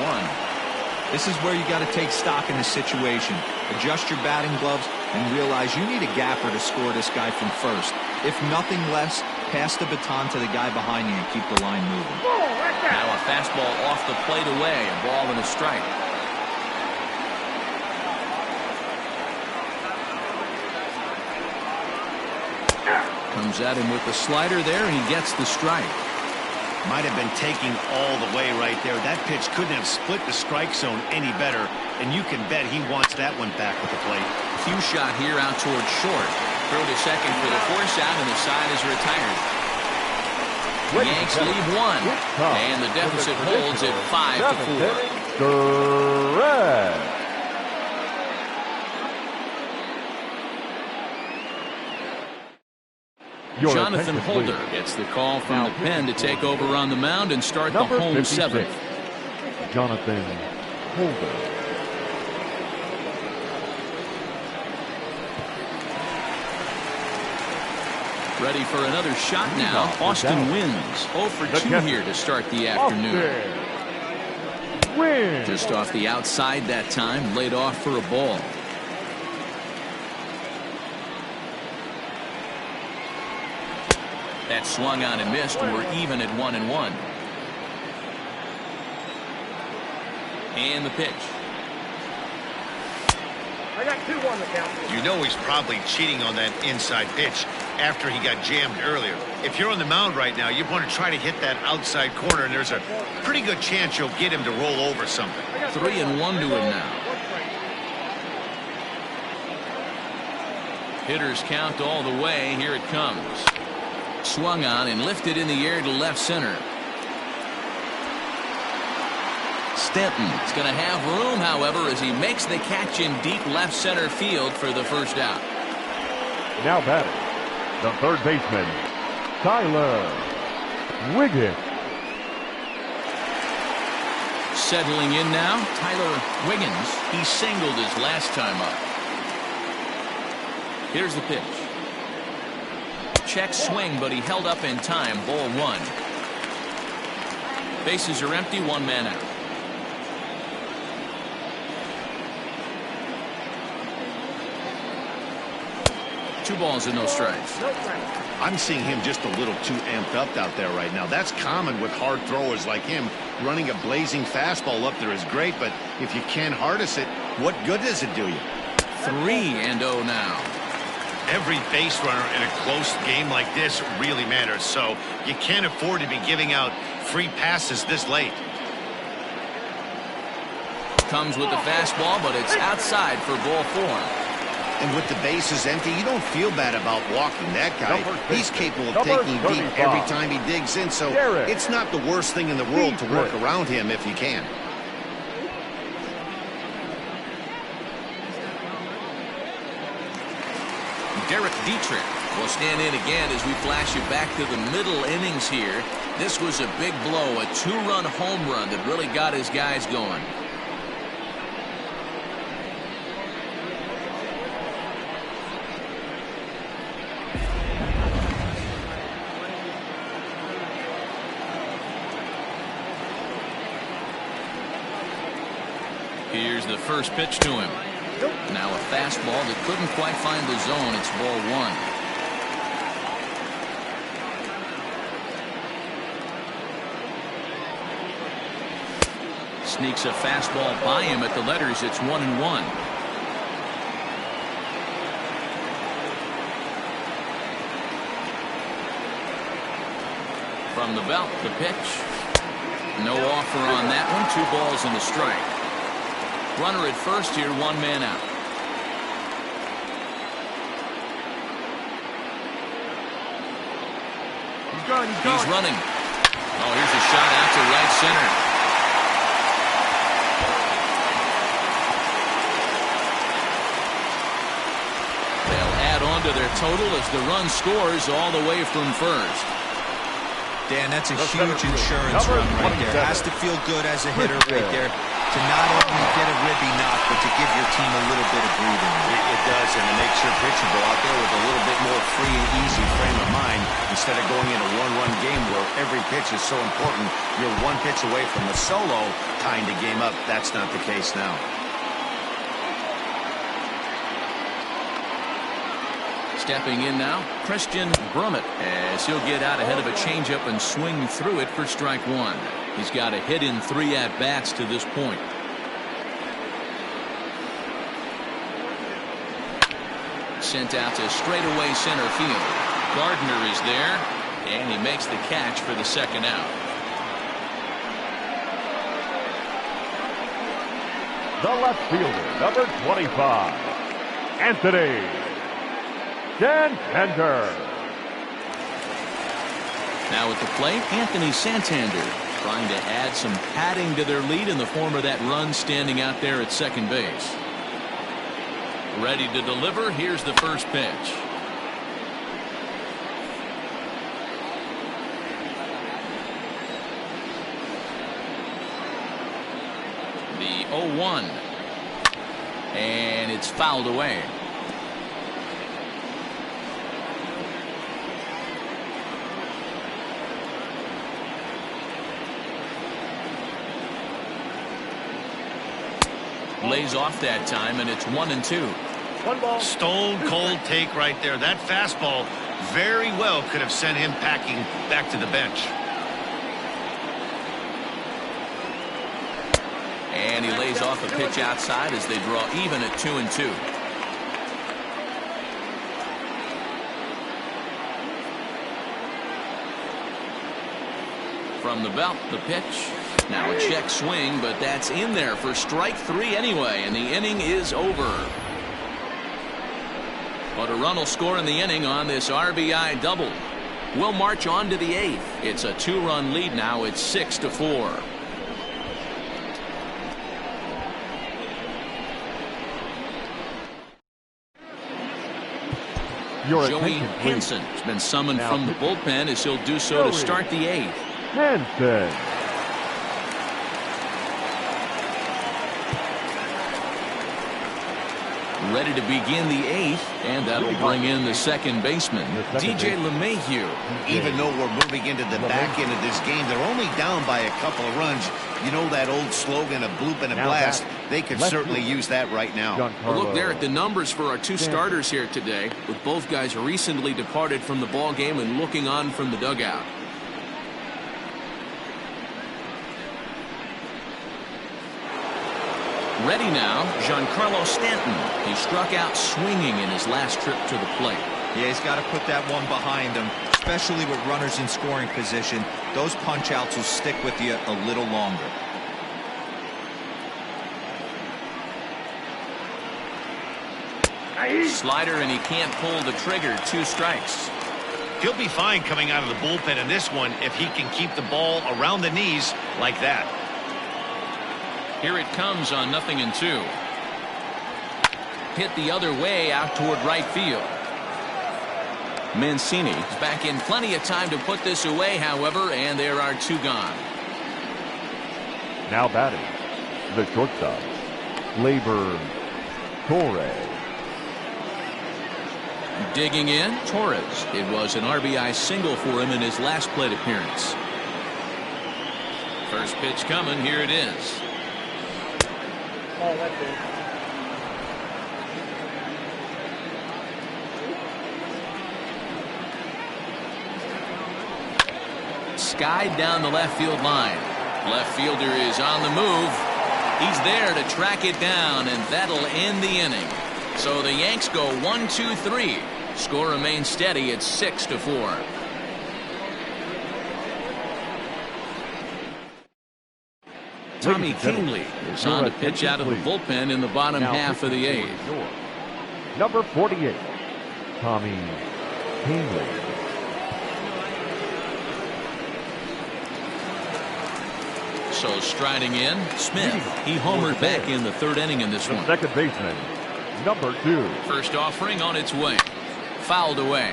This is where you got to take stock in the situation. Adjust your batting gloves and realize you need a gapper to score this guy from first. If nothing less, pass the baton to the guy behind you and keep the line moving. Now a fastball off the plate away, a ball and a strike. Comes at him with the slider there, and he gets the strike. Might have been taking all the way right there. That pitch couldn't have split the strike zone any better, and you can bet he wants that one back with the plate. Cue shot here out towards short. Throw to second for the force out, and the side is retired. The Yanks lead 1, and the deficit holds at 5-4. Stretch. Your Jonathan attention, Holder please. gets the call from Now the pen to take over on the mound and start the home 56, seventh. Jonathan Holder. Ready for another shot now. Austin wins 0 for 2 here to start the afternoon. Win. Just off the outside that time, laid off for a ball. That swung on and missed, and we're even at 1-1. And the pitch. I got 2-1 the count. You know he's probably cheating on that inside pitch after he got jammed earlier. If you're on the mound right now, you want to try to hit that outside corner, and there's a pretty good chance you'll get him to roll over something. 3-1 to him now. Hitters count all the way. Here it comes. Swung on and lifted in the air to left center. Stanton is going to have room, however, as he makes the catch in deep left center field for the first out. Now batting, the third baseman, Tyler Wiggins. Settling in now, Tyler Wiggins. He singled his last time up. Here's the pitch. Check swing, but he held up in time. Ball 1. Bases are empty, 1 man out. Two balls and no strikes. I'm seeing him just a little too amped up out there right now. That's common with hard throwers like him. Running a blazing fastball up there is great, but if you can't harness it, what good does it do you? 3-0 now. Every base runner in a close game like this really matters, so you can't afford to be giving out free passes this late. Comes with the fastball, but it's outside for ball 4. And with the bases empty, you don't feel bad about walking that guy. He's capable of Number taking deep 35. every time he digs in, so it's not the worst thing in the world to work around him if you can. Derek Dietrich will stand in again as we flash you back to the middle innings here. This was a big blow, a 2-run home run that really got his guys going. Here's the first pitch to him. Now a fastball that couldn't quite find the zone. It's ball 1. Sneaks a fastball by him at the letters. It's 1-1. From the belt, the pitch. No offer on that one. 2 balls and a strike. Runner at first here, 1 man out. He's running. Oh, here's a shot out to right center. They'll add on to their total as the run scores all the way from first. Dan, that's a huge insurance run right there. Has to feel good as a hitter right there to not only get a ribby knock, but to give your team a little bit of breathing. It does, and it makes your pitcher go out there with a little bit more free and easy frame of mind instead of going in a one-run game where every pitch is so important. You're 1 pitch away from the solo kind of game up. That's not the case now. Stepping in now, Christian Brummett, as he'll get out ahead of a changeup and swing through it for strike 1. He's got a hit in 3 at-bats to this point. Sent out to straightaway center field. Gardner is there, and he makes the catch for the second out. The left fielder, number 25, Anthony Santander. Now at the plate, Anthony Santander. Trying to add some padding to their lead in the form of that run standing out there at second base. Ready to deliver. Here's the first pitch. The 0-1. And it's fouled away. Lays off that time, and it's 1-2. One ball. Stone cold take right there. That fastball very well could have sent him packing back to the bench. And he lays off a pitch outside as they draw even at 2-2. From the belt, the pitch. Now a check swing, but that's in there for strike 3 anyway, and the inning is over. But a run will score in the inning on this RBI double. We'll march on to the 8th. It's a 2-run lead now. It's 6-4. Joey Hansen has been summoned from the bullpen as he'll do so to start the 8th. Hansen. Ready to begin the 8th, and that'll bring in the second baseman, DJ LeMahieu. Even though we're moving into the back end of this game, they're only down by a couple of runs. You know that old slogan, a bloop and a blast. They could certainly use that right now. Well, look there at the numbers for our 2 starters here today, with both guys recently departed from the ball game and looking on from the dugout. Ready now, Giancarlo Stanton. He struck out swinging in his last trip to the plate. Yeah, he's got to put that one behind him, especially with runners in scoring position. Those punch-outs will stick with you a little longer. Slider, and he can't pull the trigger. 2 strikes. He'll be fine coming out of the bullpen in this one if he can keep the ball around the knees like that. Here it comes on 0-2. Hit the other way out toward right field. Mancini is back in plenty of time to put this away, however, and there are 2 gone. Now batting, the shortstop, Labor Torres. Digging in, Torres. It was an RBI single for him in his last plate appearance. First pitch coming. Here it is. Oh, that's it. Skied down the left field line. Left fielder is on the move. He's there to track it down, and that'll end the inning. So the Yanks go 1-2-3. Score remains steady at 6-4. Tommy Kingley is on to pitch out of the bullpen in the bottom half of the 8th. Number 48, Tommy Kingley. So striding in, Smith. He homered back in the 3rd inning in this one. Second baseman, number 2. First offering on its way. Fouled away.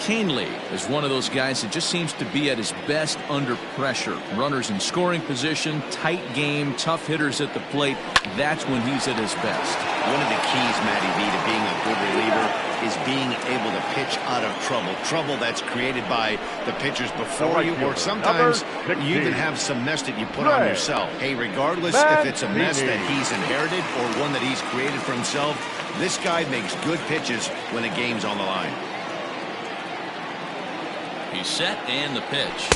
Kingley is one of those guys that just seems to be at his best under pressure. Runners in scoring position, tight game, tough hitters at the plate. That's when he's at his best. One of the keys, Matty V, to being a good reliever is being able to pitch out of trouble. Trouble that's created by the pitchers before you, or sometimes you even have some mess that you put on yourself. Hey, regardless if it's a mess that he's inherited or one that he's created for himself, this guy makes good pitches when a game's on the line. He's set, and the pitch.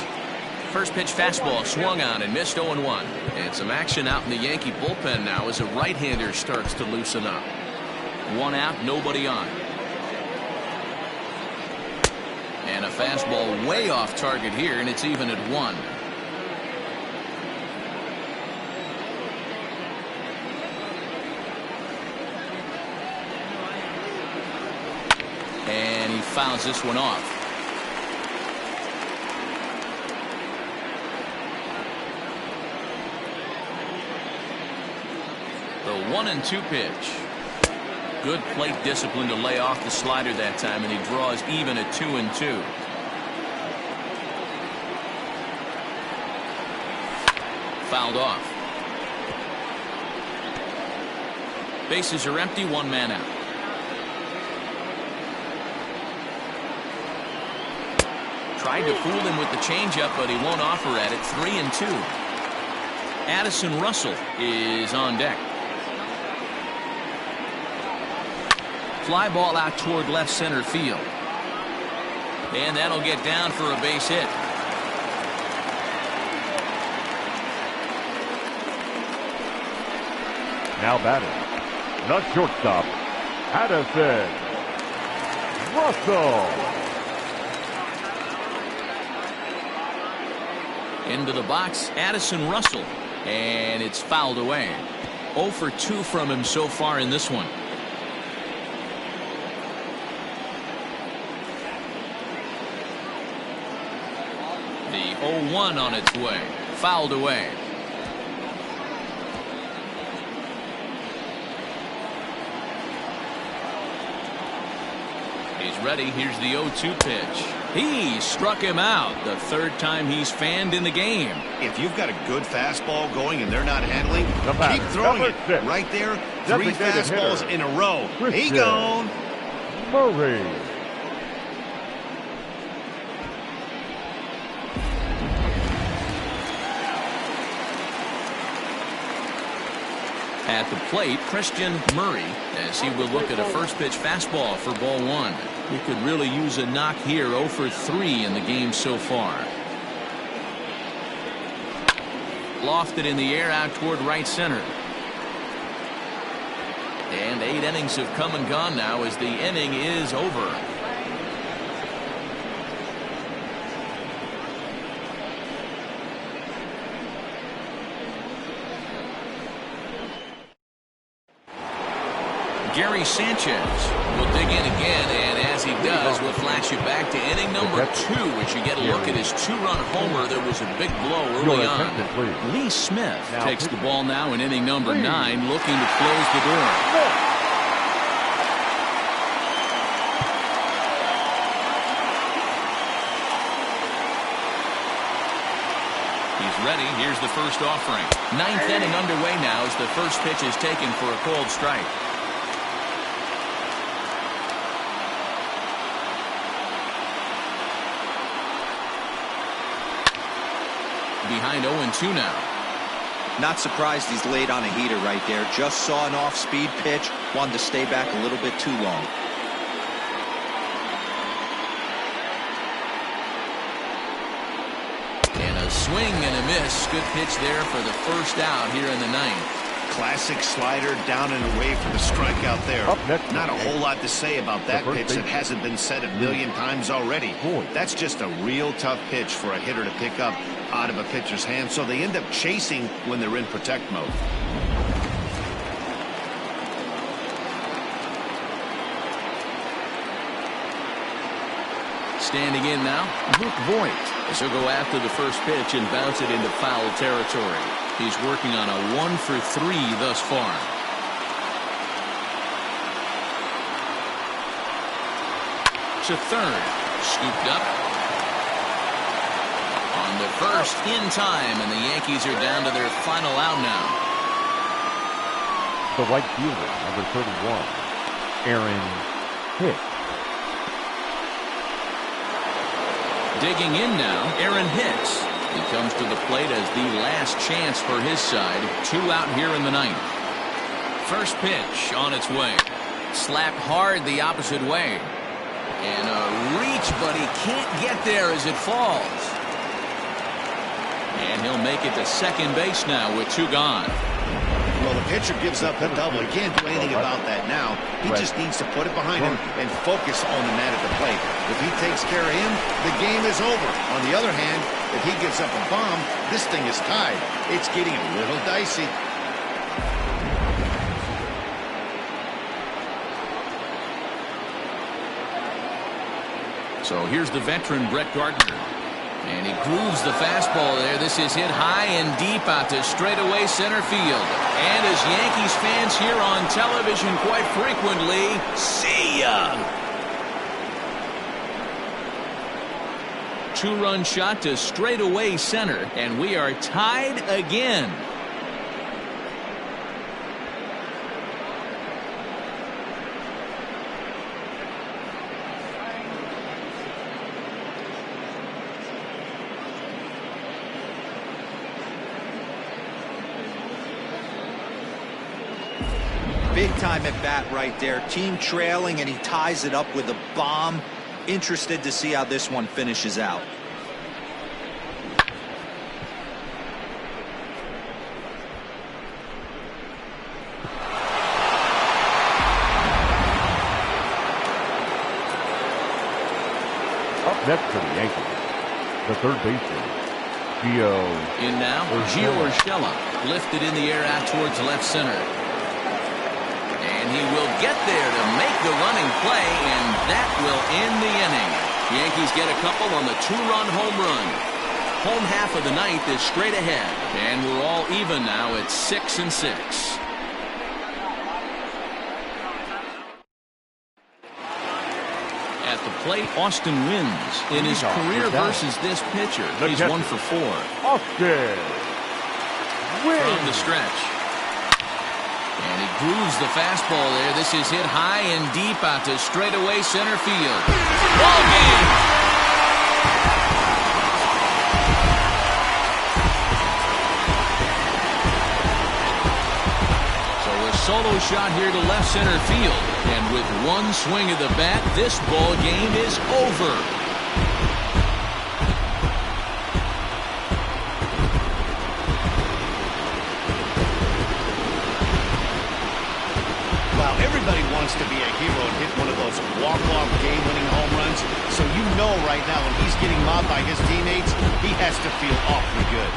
First pitch fastball swung on and missed 0-1. And some action out in the Yankee bullpen now as a right-hander starts to loosen up. 1 out, nobody on. And a fastball way off target here, and it's even at 1. And he fouls this one off. The 1-2 pitch. Good plate discipline to lay off the slider that time, and he draws even at 2-2. Fouled off. Bases are empty, one man out. Tried to fool him with the changeup, but he won't offer at it. 3-2. Addison Russell is on deck. Fly ball out toward left center field. And that'll get down for a base hit. Now batting, the shortstop, Addison Russell. Into the box, Addison Russell. And it's fouled away. 0 for 2 from him so far in this one. The 0-1 on its way. Fouled away. He's ready. Here's the 0-2 pitch. He struck him out. The third time he's fanned in the game. If you've got a good fastball going and they're not handling, keep throwing it. Right there, 3 fastballs in a row. He gone. Murray. At the plate, Christian Murray, as he will look at a first pitch fastball for ball 1. He could really use a knock here. 0 for 3 in the game so far. Lofted in the air out toward right center. And 8 innings have come and gone now as the inning is over. Gary Sanchez will dig in again, and as he does, we'll flash you back to inning number 2, which you get a look at his 2-run homer. There was a big blow early on. Lee Smith takes the ball now in inning number 9, looking to close the door. He's ready. Here's the first offering. 9th inning underway now as the first pitch is taken for a called strike. Behind 0-2 now. Not surprised he's laid on a heater right there. Just saw an off-speed pitch. Wanted to stay back a little bit too long. And a swing and a miss. Good pitch there for the first out here in the 9th. Classic slider down and away for the strikeout there. Not a whole lot to say about that pitch that hasn't been said a million times already. That's just a real tough pitch for a hitter to pick up out of a pitcher's hand, so they end up chasing when they're in protect mode. Standing in now, Luke Voigt. As he'll go after the first pitch and bounce it into foul territory. He's working on a 1 for 3 thus far. To third, scooped up. On the first, in time, and the Yankees are down to their final out now. The right fielder, number 31, Aaron Hicks. Digging in now, Aaron Hicks. He comes to the plate as the last chance for his side. 2 out here in the 9th. First pitch on its way. Slapped hard the opposite way. And a reach, but he can't get there as it falls. And he'll make it to second base now with 2 gone. Well, the pitcher gives up the double. He can't do anything about that now. He just needs to put it behind him and focus on the man at the plate. If he takes care of him, the game is over. On the other hand, if he gives up a bomb, this thing is tied. It's getting a little dicey. So here's the veteran Brett Gardner. And he grooves the fastball there. This is hit high and deep out to straightaway center field. And as Yankees fans hear on television quite frequently, see ya! Two-run shot to straightaway center, and we are tied again. Big time at bat right there. Team trailing, and he ties it up with a bomb. Interested to see how this one finishes out. Up next for the Yankees, the third baseman, Gio. In now, Gio Urshela lifted in the air out towards left center. And he will get there to make the running play, and that will end the inning. The Yankees get a couple on the two-run home run. Home half of the ninth is straight ahead, and we're all even now at 6-6. At the plate, Austin wins. In his career versus this pitcher, he's 1 for 4. Austin wins. From the stretch. And he grooves the fastball there. This is hit high and deep out to straightaway center field. Ball game! So a solo shot here to left center field. And with one swing of the bat, this ball game is over. Everybody wants to be a hero and hit one of those walk-off game-winning home runs. So you know right now when he's getting mobbed by his teammates, he has to feel awfully good.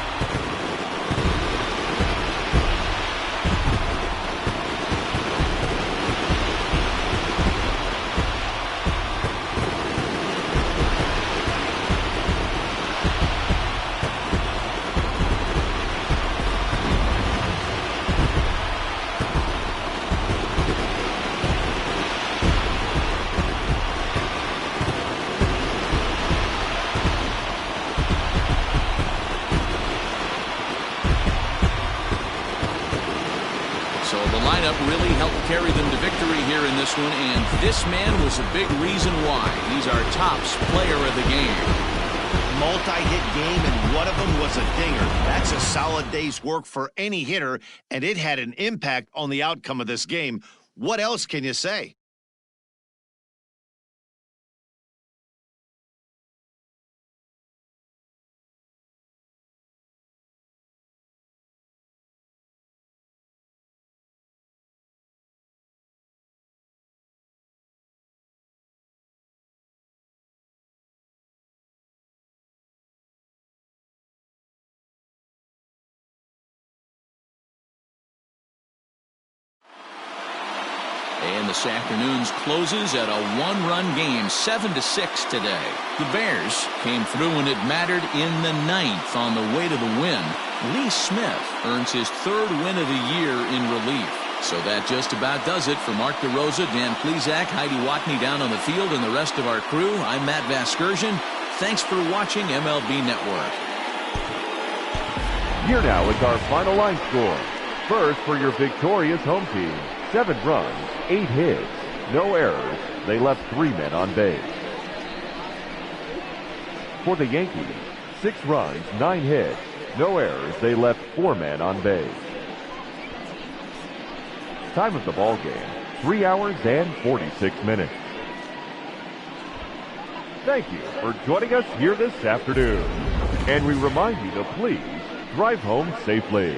Really helped carry them to victory here in this one, and this man was a big reason why. He's our tops player of the game. Multi-hit game, and one of them was a dinger. That's a solid day's work for any hitter, and it had an impact on the outcome of this game. What else can you say? And this afternoon's closes at a one-run game, 7-6 today. The Bears came through when it mattered in the ninth on the way to the win. Lee Smith earns his third win of the year in relief. So that just about does it for Mark DeRosa, Dan Plesac, Heidi Watney down on the field, and the rest of our crew. I'm Matt Vasgersian. Thanks for watching MLB Network. Here now is our final line score. First for your victorious home team. 7 runs, 8 hits, no errors. They left 3 men on base. For the Yankees, 6 runs, 9 hits, no errors. They left 4 men on base. Time of the ball game, 3 hours and 46 minutes. Thank you for joining us here this afternoon. And we remind you to please drive home safely.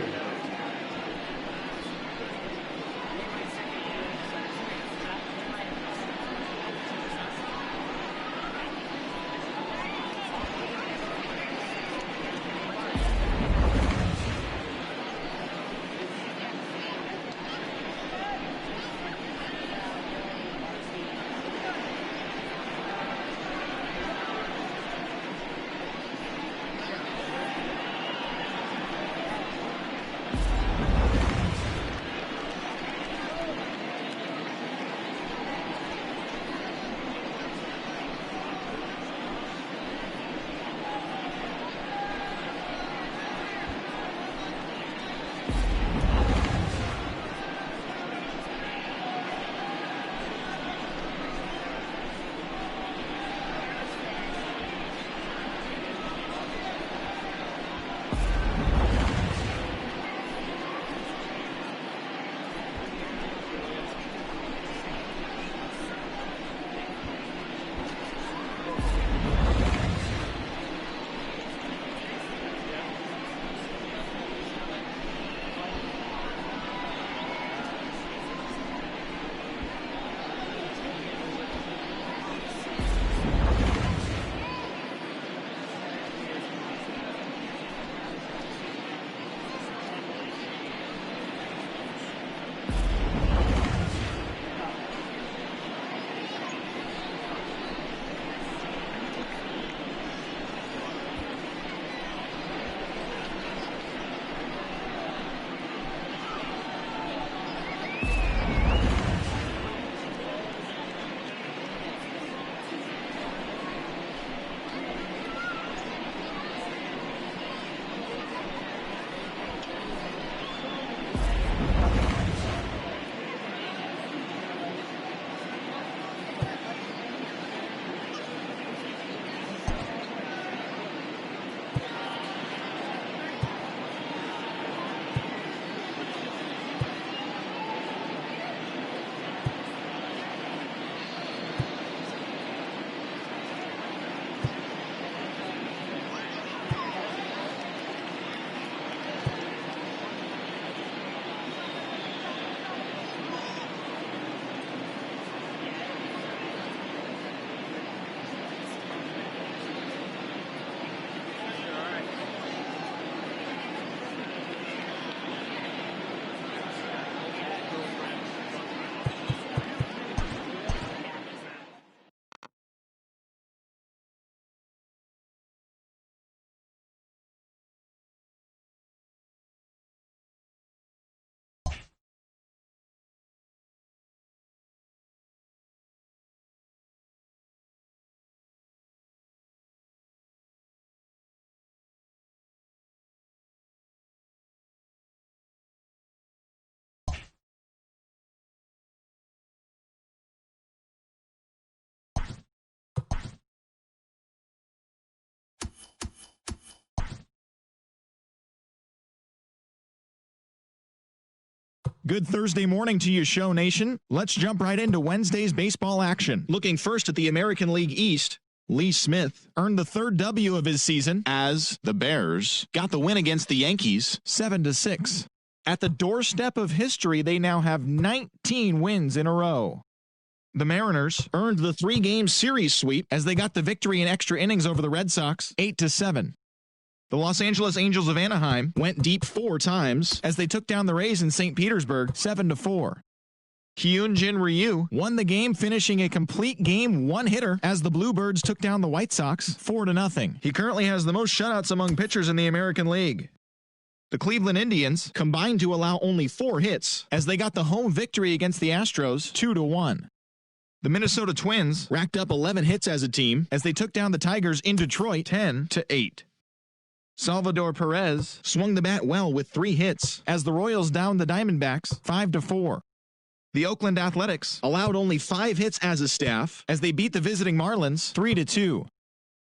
Good Thursday morning to you, Show Nation. Let's jump right into Wednesday's baseball action. Looking first at the American League East, Lee Smith earned the third W of his season as the Bears got the win against the Yankees 7-6. At the doorstep of history, they now have 19 wins in a row. The Mariners earned the 3-game series sweep as they got the victory in extra innings over the Red Sox 8-7. The Los Angeles Angels of Anaheim went deep 4 times as they took down the Rays in St. Petersburg 7-4. Hyunjin Ryu won the game, finishing a complete game one-hitter as the Bluebirds took down the White Sox 4-0. He currently has the most shutouts among pitchers in the American League. The Cleveland Indians combined to allow only 4 hits as they got the home victory against the Astros 2-1. The Minnesota Twins racked up 11 hits as a team as they took down the Tigers in Detroit 10-8. Salvador Perez swung the bat well with 3 hits as the Royals downed the Diamondbacks 5-4. The Oakland Athletics allowed only 5 hits as a staff as they beat the visiting Marlins 3-2.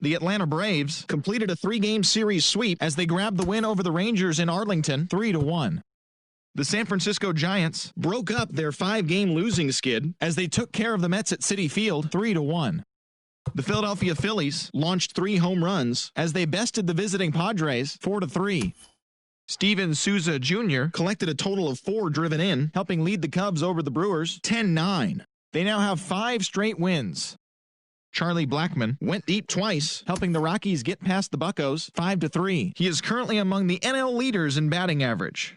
The Atlanta Braves completed a 3-game series sweep as they grabbed the win over the Rangers in Arlington 3-1. The San Francisco Giants broke up their 5-game losing skid as they took care of the Mets at Citi Field 3-1. The Philadelphia Phillies launched 3 home runs as they bested the visiting Padres 4-3. Steven Souza Jr. collected a total of 4 driven in, helping lead the Cubs over the Brewers 10-9. They now have 5 straight wins. Charlie Blackmon went deep twice, helping the Rockies get past the Buccos 5-3. He is currently among the NL leaders in batting average.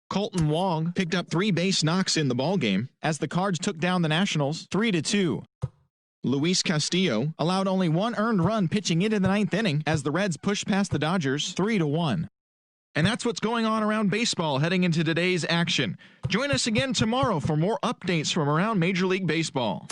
Colton Wong picked up 3 base knocks in the ballgame as the Cards took down the Nationals 3-2. Luis Castillo allowed only 1 earned run pitching into the 9th inning as the Reds pushed past the Dodgers 3-1. And that's what's going on around baseball heading into today's action. Join us again tomorrow for more updates from around Major League Baseball.